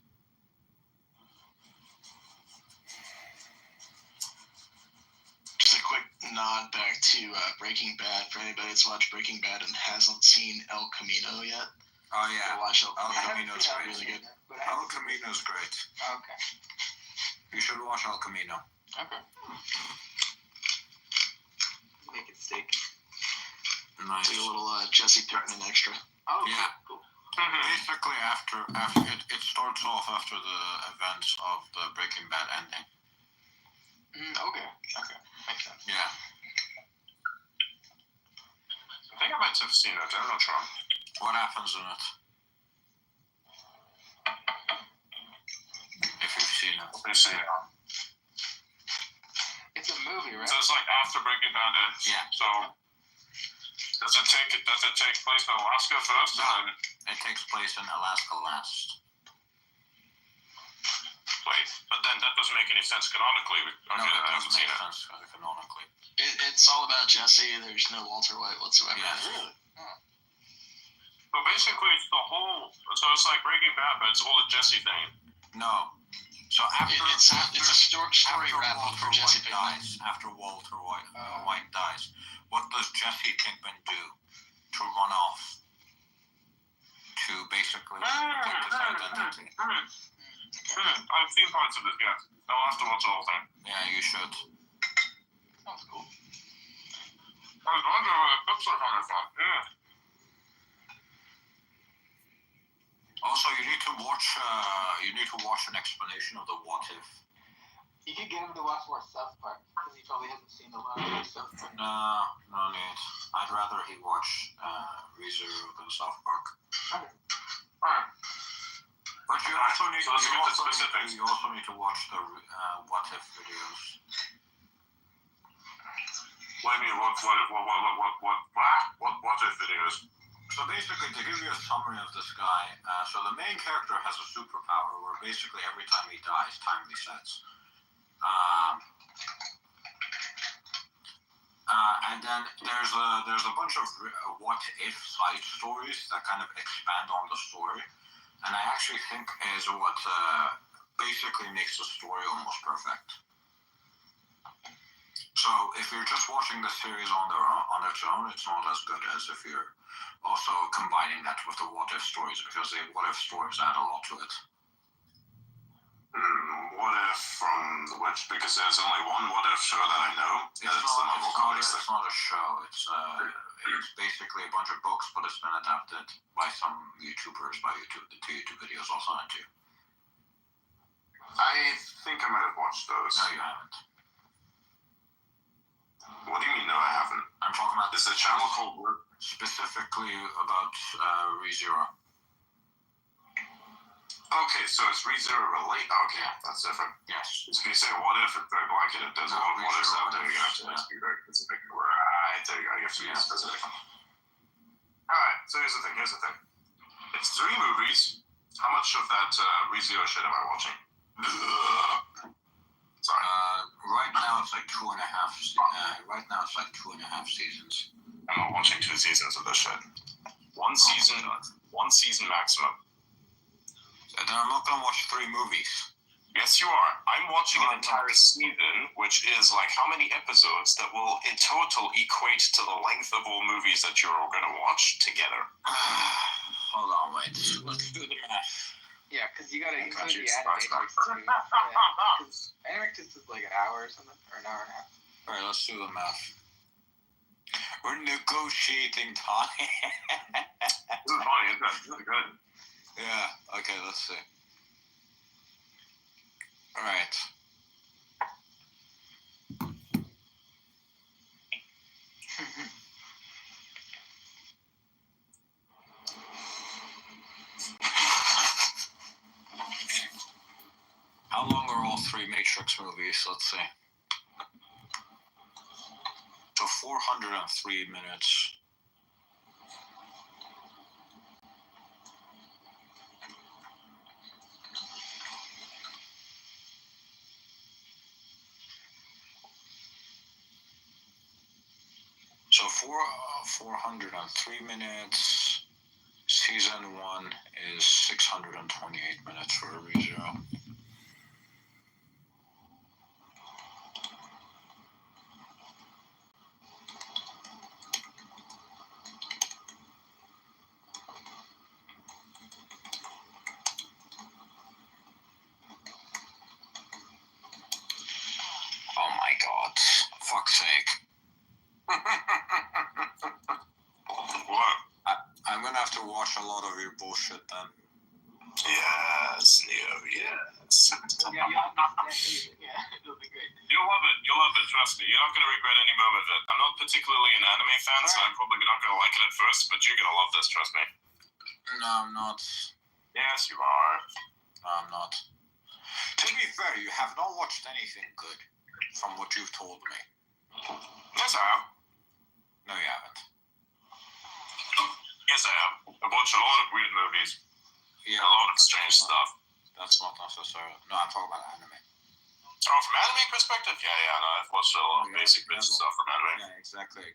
Just a quick nod back to Breaking Bad for anybody that's watched Breaking Bad and hasn't seen El Camino yet. Oh yeah, Go watch El El Camino. Camino's great. Really good. El Camino's great. Okay. You should watch El Camino. Okay. Make it steak. Nice. Take a little Jesse Pinkman extra. Oh, Yeah. cool. Basically, after it starts off after the events of the Breaking Bad ending. Okay. Makes sense. Yeah. I think I might have seen it. I'm not sure. What happens in it? If you've seen it. Let me see. It's a movie, right? So it's like after Breaking Bad ends. Yeah. So does it take place in Alaska first? No. And then It takes place in Alaska last. wait, but then that doesn't make any sense canonically. No, Okay, that I haven't doesn't seen make it. sense canonically. It's all about Jesse. There's no Walter White whatsoever. Yeah. Really? So basically, it's the whole. So it's like Breaking Bad, but it's all a Jesse thing. No. So It's a story wrap up for Jesse Pinkman. After Walter White dies, what does Jesse Pinkman do to run off? To basically protect his identity. I've seen parts of it, yeah. I'll have to watch the whole thing. Yeah, you should. Sounds cool. I was wondering where the clips are coming from. Yeah. Also, you need to watch an explanation of the what if. You could get him to watch more South Park because he probably hasn't seen a lot of South Park. No need. I'd rather he watch ReZero than South Park. Okay. Alright. But you also need So let's get to specifics. you also need to watch the what if videos. What do you mean? What if videos? So basically, to give you a summary of this guy, so the main character has a superpower where basically every time he dies, time resets. And then there's a bunch of what if side stories that kind of expand on the story, and I actually think is what basically makes the story almost perfect. So if you're just watching the series on its own, it's not as good as if you're also combining that with the what if stories, because the what if stories add a lot to it. What if from which? Because there's only one what if show that I know. It's not a show. It's basically a bunch of books, but it's been adapted by some YouTubers, to YouTube videos also on YouTube. I think I might have watched those. No, you haven't. What do you mean? No, I haven't. I'm talking about Is the channel called Work? specifically about ReZero. Okay, so it's ReZero relate. Okay, that's different. Yes. So if you say what if, it's very blanket. It does a lot of what ifs out there. You have to be very specific. Right, there you go. You have to be specific. Alright, so here's the thing. It's 3 movies. How much of that ReZero shit am I watching? Sorry. Right now it's like 2.5. Right now it's like 2.5 seasons. I'm not watching 2 seasons of this shit. One season maximum. And then I'm not gonna watch 3 movies. Yes, you are. I'm watching an entire season, which is like how many episodes that will in total equate to the length of all movies that you're going to watch together. Hold on, wait. Let's do the math. Yeah, because you gotta include the Confused. Animatrix too. Because Animatrix is like an hour or something, or an hour and a half. Alright, let's do the math. We're negotiating time. This is funny, isn't it? This is good. Yeah, okay, let's see. Alright. How long are all 3 Matrix movies? Let's see. So 403 minutes. So 403 minutes. Season 1 is 628 minutes for ReZero. Oh my god. Fuck's sake. What? I'm gonna have to watch a lot of your bullshit then. Yes, Neo, yes. Yeah, you'll understand everything. Yeah, it'll be great. You You'll love it. You'll love it. Trust me. You're not going to regret any moment of it. I'm not particularly an anime fan, so I'm probably not going to like it at first, but you're going to love this. Trust me. No, I'm not. Yes, you are. No, I'm not. To be fair, you have not watched anything good from what you've told me. Yes, I have. No, you haven't. Yes, I have. I've watched a lot of weird movies. Yeah, A lot of strange stuff. That's not necessary. No, I'm talking about anime. Oh, from anime perspective? Yeah, no, I've watched a lot of basic bits of stuff from anime. Yeah, exactly.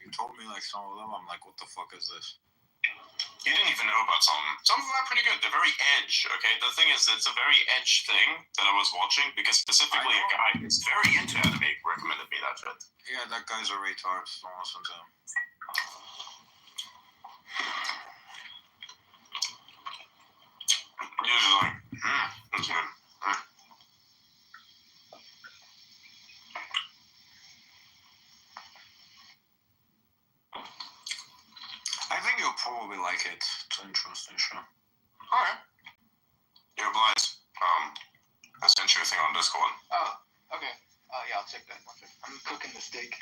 You told me like some of them, I'm like, what the fuck is this? You didn't even know about some. Some of them are pretty good. They're very edge, okay? The thing is, it's a very edge thing that I was watching because specifically a guy who's very into anime recommended me that shit. Yeah, that guy's a retard. Don't listen to him. Usually, that's good. I think you'll probably like it. It's an interesting show. Alright. You're obliged. I sent you a thing on Discord. Oh, okay. Yeah, I'll check that. I'm cooking the steak.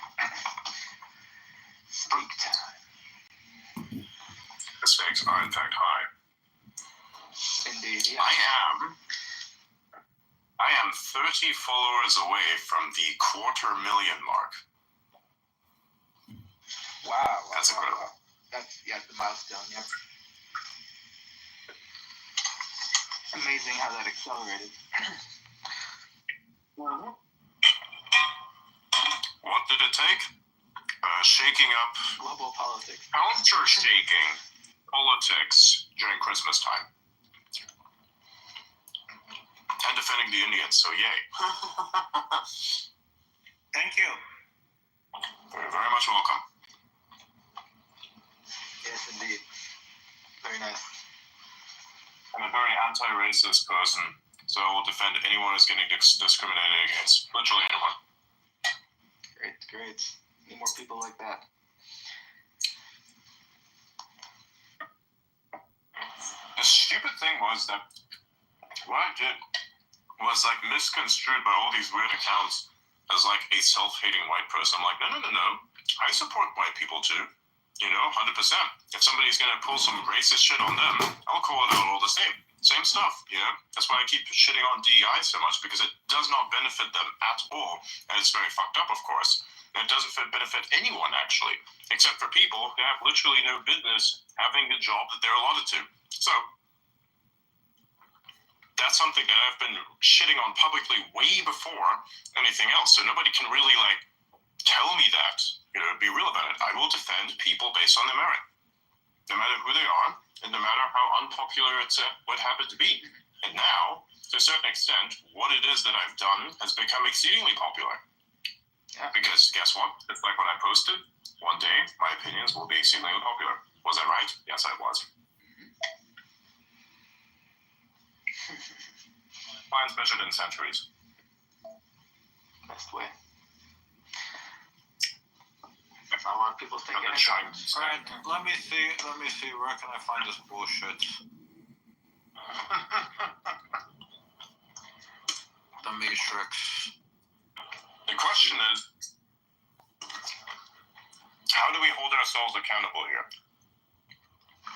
Steak time. The stakes are in fact high. Indeed, yeah. I am 30 followers away from the 250,000 mark. Wow. That's incredible. Wow. That's the milestone, yep. Amazing how that accelerated. What did it take? Shaking up, Global politics. counter-shaking politics during Christmas time. And defending the Indians, so yay. Thank you. Very, very much welcome. Yes, indeed. Very nice. I'm a very anti-racist person, so I will defend anyone who's getting discriminated against. Literally anyone. Great. Need more people like that. The stupid thing was that what I did was like misconstrued by all these weird accounts as like a self-hating white person. I'm like, no. I support white people too. 100%. If somebody's gonna pull some racist shit on them, I'll call it out all the same. Same stuff, That's why I keep shitting on DEI so much, because it does not benefit them at all. And it's very fucked up, of course. And it doesn't benefit anyone, actually, except for people who have literally no business having the job that they're allotted to. So, that's something that I've been shitting on publicly way before anything else. So nobody can really, tell me that. Be real about it. I will defend people based on their merit, no matter who they are, and no matter how unpopular it's what happened to be. And now, to a certain extent, what it is that I've done has become exceedingly popular. Yeah. Because guess what? It's like when I posted, one day my opinions will be exceedingly popular. Was I right? Yes, I was. Mine's measured in centuries. Best way. A lot of people think it. Alright, let me see. Where can I find this bullshit? The Matrix. The question is, how do we hold ourselves accountable here?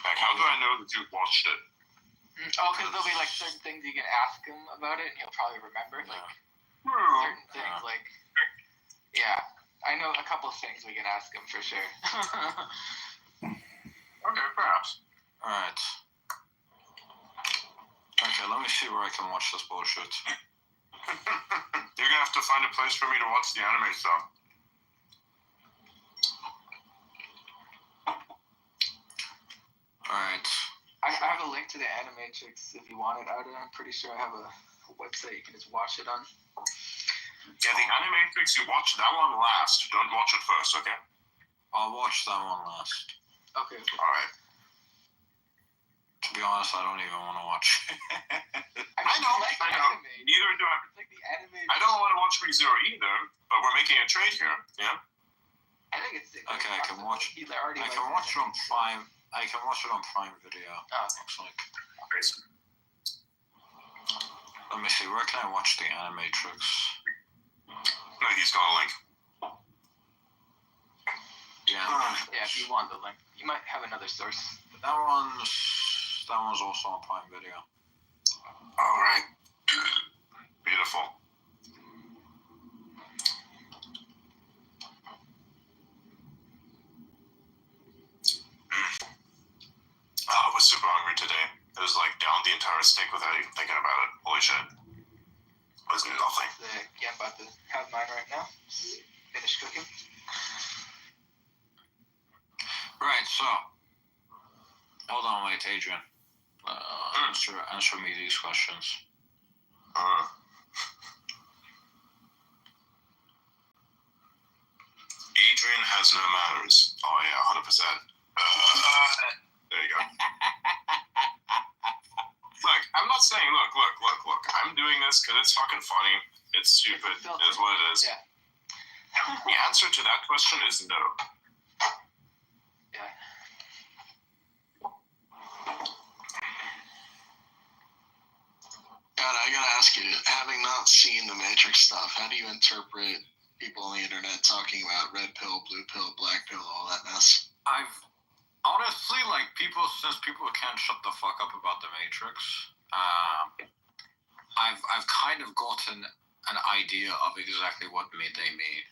Like, how do I know that you've watched it? Oh, because there'll be certain things you can ask him about it, and he'll probably remember. Certain things, yeah. I know a couple of things we can ask him for sure. Okay, perhaps. Alright. Okay, let me see where I can watch this bullshit. You're gonna have to find a place for me to watch the anime stuff. Alright. I have a link to the Animatrix if you want it, Ada. I'm pretty sure I have a website you can just watch it on. Yeah, the Animatrix, you watch that one last. Don't watch it first, okay? I'll watch that one last. Okay. Alright. To be honest, I don't even want to watch it. I know. Neither do I. It's like the anime. I don't want to watch ReZero either, but we're making a trade here, yeah? I think it's Okay, I can watch. He's already I can watch it on Prime. I can watch it on Prime Video. Oh. Looks like. Okay, so Let me see. Where can I watch the Animatrix? No, he's got a link. Yeah. Yeah, if you want the link, you might have another source. That one's also on Prime Video. All right. Beautiful. I was super hungry today. It was like down the entire steak without even thinking about it. Holy shit. It was nothing. Yeah, I'm about to have mine right now. Finish cooking. Right, so. Hold on, wait, Adrian. Answer me these questions. Adrian has no manners. Oh yeah, 100%. There you go. Look, I'm not saying look. I'm doing this because it's fucking funny. It's stupid. It is what it is. Yeah. The answer to that question is no. Yeah. God, I gotta ask you, having not seen the Matrix stuff, how do you interpret people on the internet talking about red pill, blue pill, black pill, all that mess? I've honestly, like, since people can't shut the fuck up about the Matrix, I've kind of gotten an idea of exactly what they made.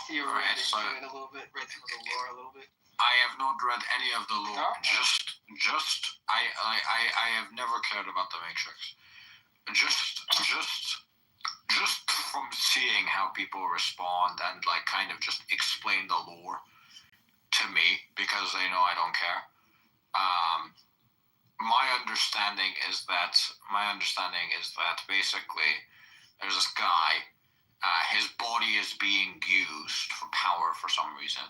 You were read into it a little bit, read some of the lore a little bit. I have not read any of the lore. No? I have never cared about the Matrix. Just from seeing how people respond and like kind of just explain the lore to me because they know I don't care. My understanding is that basically there's this guy. His body is being used for power for some reason.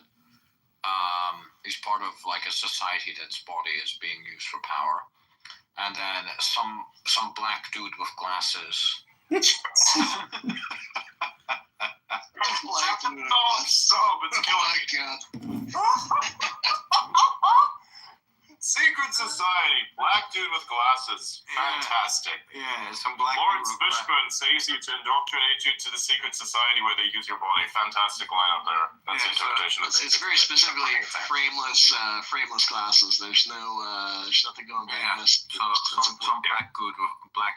He's part of like a society that's body is being used for power, and then some black dude with glasses. Stop! It's killing me. Secret Society, black dude with glasses. Fantastic. Yeah, some black Lawrence dude with Fishburne says you to indoctrinate you to the secret society where they use your body. Fantastic line up there. That's the interpretation of It's very specifically frameless glasses. There's nothing going back. Yeah, some black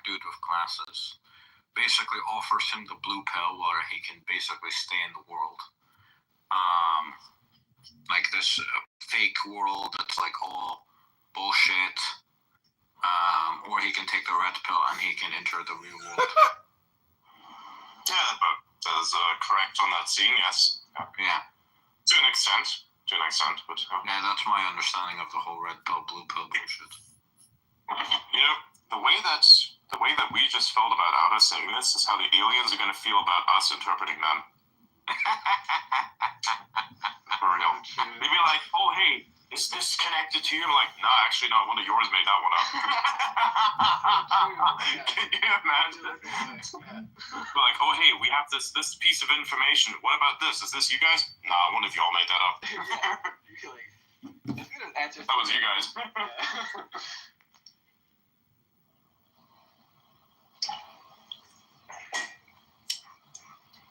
dude with glasses basically offers him the blue pill where he can basically stay in the world. Like this fake world that's like all bullshit. Or he can take the red pill and he can enter the real world. Yeah, but that is correct on that scene, yes. Yeah. To an extent, but... Yeah, that's my understanding of the whole red pill, blue pill bullshit. You know, the way that we just felt about Outer saying this is how the aliens are going to feel about us interpreting them. For real. They'd be like, oh, hey, is this connected to you? I'm like, nah, actually not. One of yours made that one up. Can you imagine? We're like, oh, hey, we have this piece of information. What about this? Is this you guys? Nah, one of y'all made that up. That was you guys.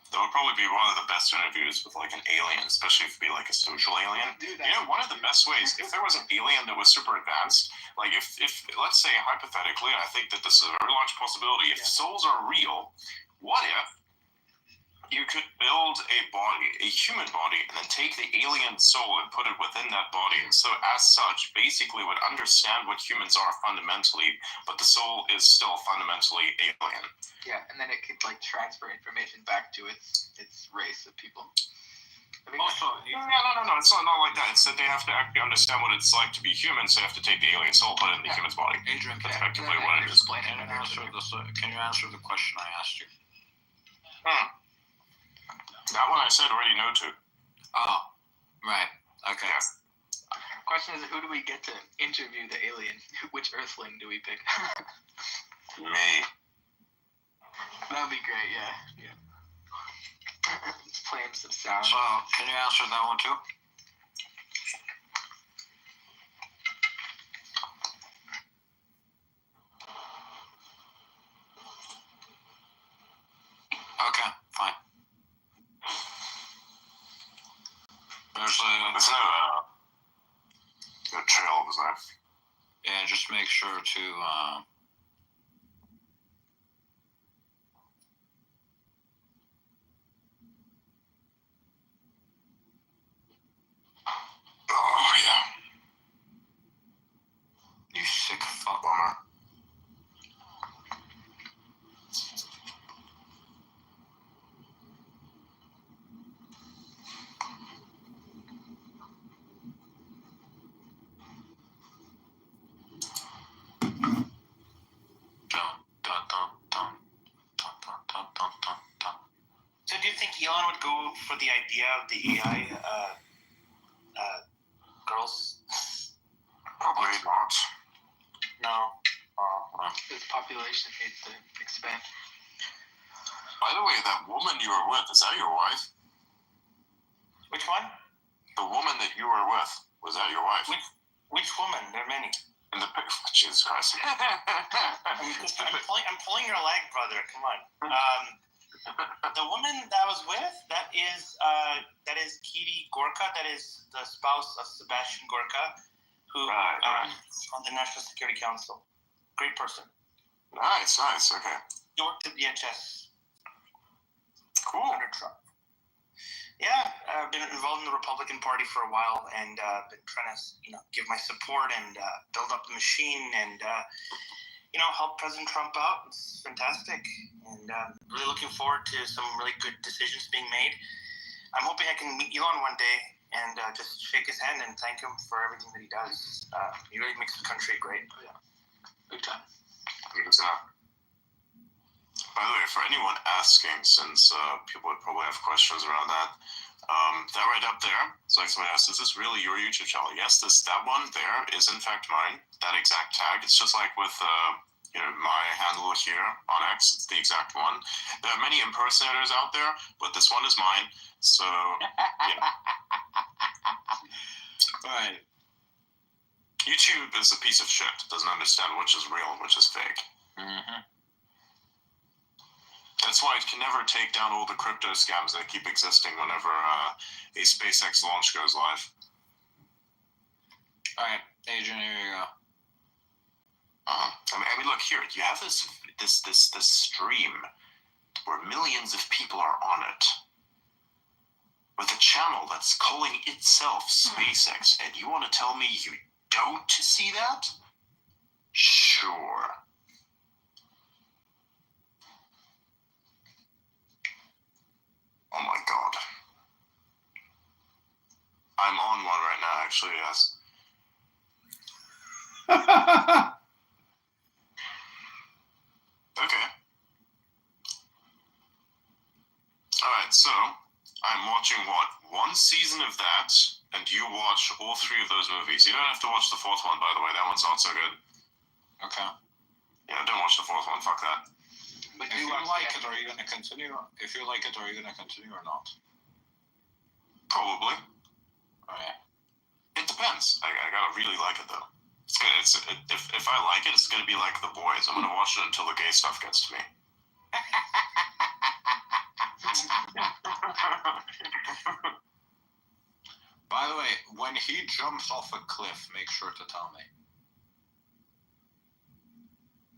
That would probably be one of the best interviews with like an alien, especially if it'd be like a social alien. Dude, you know, one of the best ways, if there was an alien that was super advanced, like if let's say hypothetically, I think that this is a very large possibility, if souls are real, what if you could build a body, a human body, and then take the alien soul and put it within that body. And so as such, basically would understand what humans are fundamentally, but the soul is still fundamentally alien. Yeah, and then it could like transfer information back to its race of people. Also, No, it's not like that. It's that they have to actually understand what it's like to be human, so they have to take the alien soul, put it in the human's body. Adrian, That's effectively what it is. Can you answer the question I asked you? That one I said already no to. Oh, right. Okay. Yes. Question is, who do we get to interview the alien? Which Earthling do we pick? Me. That'd be great, yeah. Let's play him some sound. So, can you answer that one too? Okay, fine. over to Oh yeah. you sick fuck. Bummer. So do you think Elon would go for the idea of the AI girls? Probably not. No. His population needs to expand. By the way, that woman you were with, is that your wife? Which one? The woman that you were with, was that your wife? Which woman? There are many. In the Jesus Christ. I'm pulling your leg, brother. Come on. The woman that I was with, that is Kitty Gorka. That is the spouse of Sebastian Gorka, who Right. on the National Security Council. Great person. Nice, okay. He worked at VHS Cool. under Trump. Yeah, I've been involved in the Republican Party for a while, and been trying to, give my support and build up the machine, and help President Trump out. It's fantastic, and really looking forward to some really good decisions being made. I'm hoping I can meet Elon one day and just shake his hand and thank him for everything that he does. He really makes the country great. Yeah. Big time. By the way, for anyone asking, since people would probably have questions around that, that right up there, it's like someone asked, is this really your YouTube channel? Yes, that one there is in fact mine, that exact tag. It's just like with my handle here on X, it's the exact one. There are many impersonators out there, but this one is mine, so yeah. Right. YouTube is a piece of shit. It doesn't understand which is real and which is fake. Mm-hmm. That's why it can never take down all the crypto scams that keep existing whenever a SpaceX launch goes live. Alright, Adrian, here you go. I mean, look here. You have this stream where millions of people are on it, with a channel that's calling itself SpaceX, and you want to tell me you don't see that? Sure. Oh my god. I'm on one right now, actually, yes. Okay. Alright, so I'm watching one season of that, and you watch all 3 of those movies. You don't have to watch the 4th one, by the way. That one's not so good. Okay. Yeah, don't watch the 4th one. Fuck that. But If you like it, are you going to continue? If you like it, are you going to continue or not? Probably. Alright. It depends. I gotta really like it though. If I like it, it's gonna be like The Boys. I'm gonna watch it until the gay stuff gets to me. By the way, when he jumps off a cliff, make sure to tell me.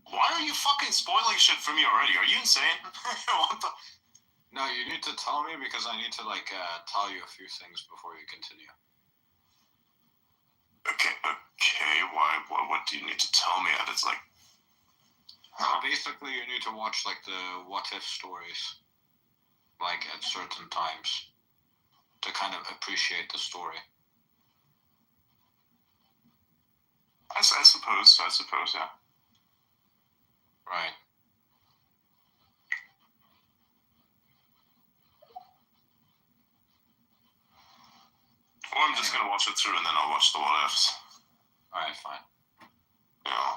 Why are you fucking spoiling shit for me already? Are you insane? What the? No, you need to tell me because I need to tell you a few things before you continue. Okay. Why? What do you need to tell me? It's like. Basically, you need to watch the what if stories, at certain times, to kind of appreciate the story. I suppose, yeah. Right. Or I'm just gonna watch it through and then I'll watch the what ifs. Alright, fine. Yeah.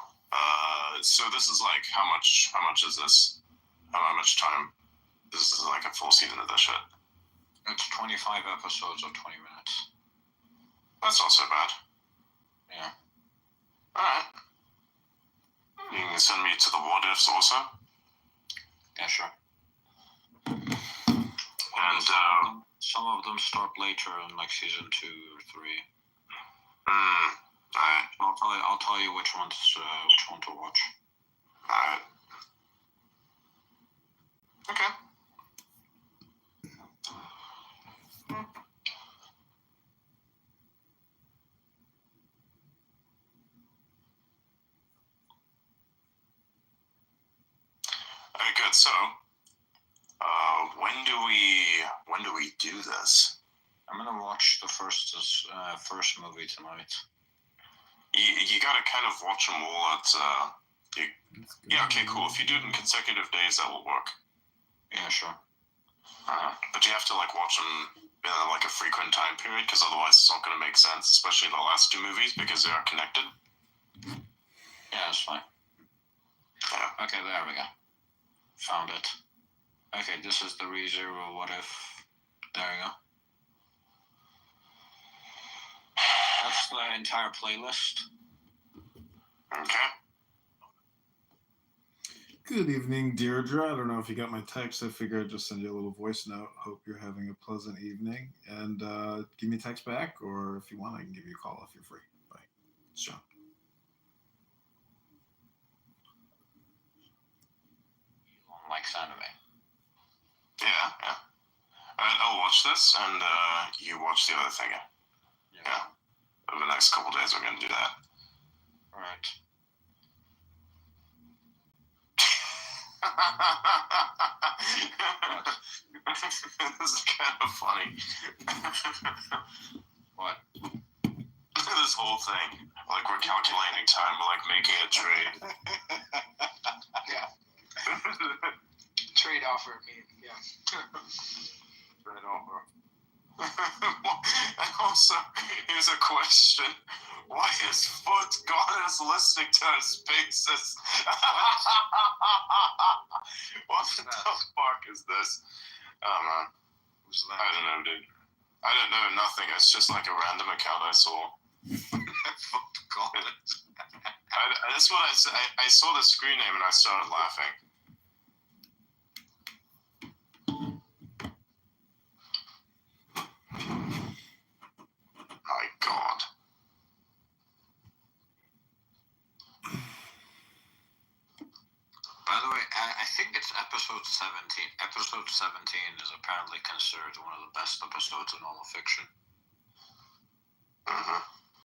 So this is how much is this? How much time? This is like a full season of this shit. It's 25 episodes of 20 minutes. That's not so bad. Yeah. Alright. You can send me to the what ifs also. Yeah, sure. And some of them start later in season 2 or 3. Alright. I'll tell you which one to watch. Alright. Okay. Very good. So, when do we do this? I'm gonna watch the first movie tonight. You gotta kind of watch them all at. Yeah. Okay. Cool. If you do it in consecutive days, that will work. Yeah, sure. But you have to like watch them in like a frequent time period, because otherwise it's not going to make sense, especially the last two movies, because they are connected. Yeah, that's fine. Yeah. Okay, there we go. Found it. Okay, this is the ReZero What If. There we go. That's the entire playlist. Okay. Good evening, Deirdre. I don't know if you got my text. I figured I'd just send you a little voice note. Hope you're having a pleasant evening. And give me a text back, or if you want, I can give you a call if you're free. Bye. It's John. Elon likes anime. Yeah. Alright, I'll watch this, and you watch the other thing. Yeah. Over the next couple days, we're going to do that. Alright. This is kind of funny. What? This whole thing. Like, we're calculating time, we're like making a trade. Yeah. Trade offer. Yeah. Trade offer. And also, here's a question. Why is Foot Goddess listening to our spaces? What the fuck is this? Oh man. Who's that? I don't know, dude. I don't know nothing. It's just like a random account I saw. Fuck Goddess. That's what I saw the screen name and I started laughing. My God. By the way, I think it's episode 17. Episode 17 is apparently considered one of the best episodes in all of fiction. Mm-hmm.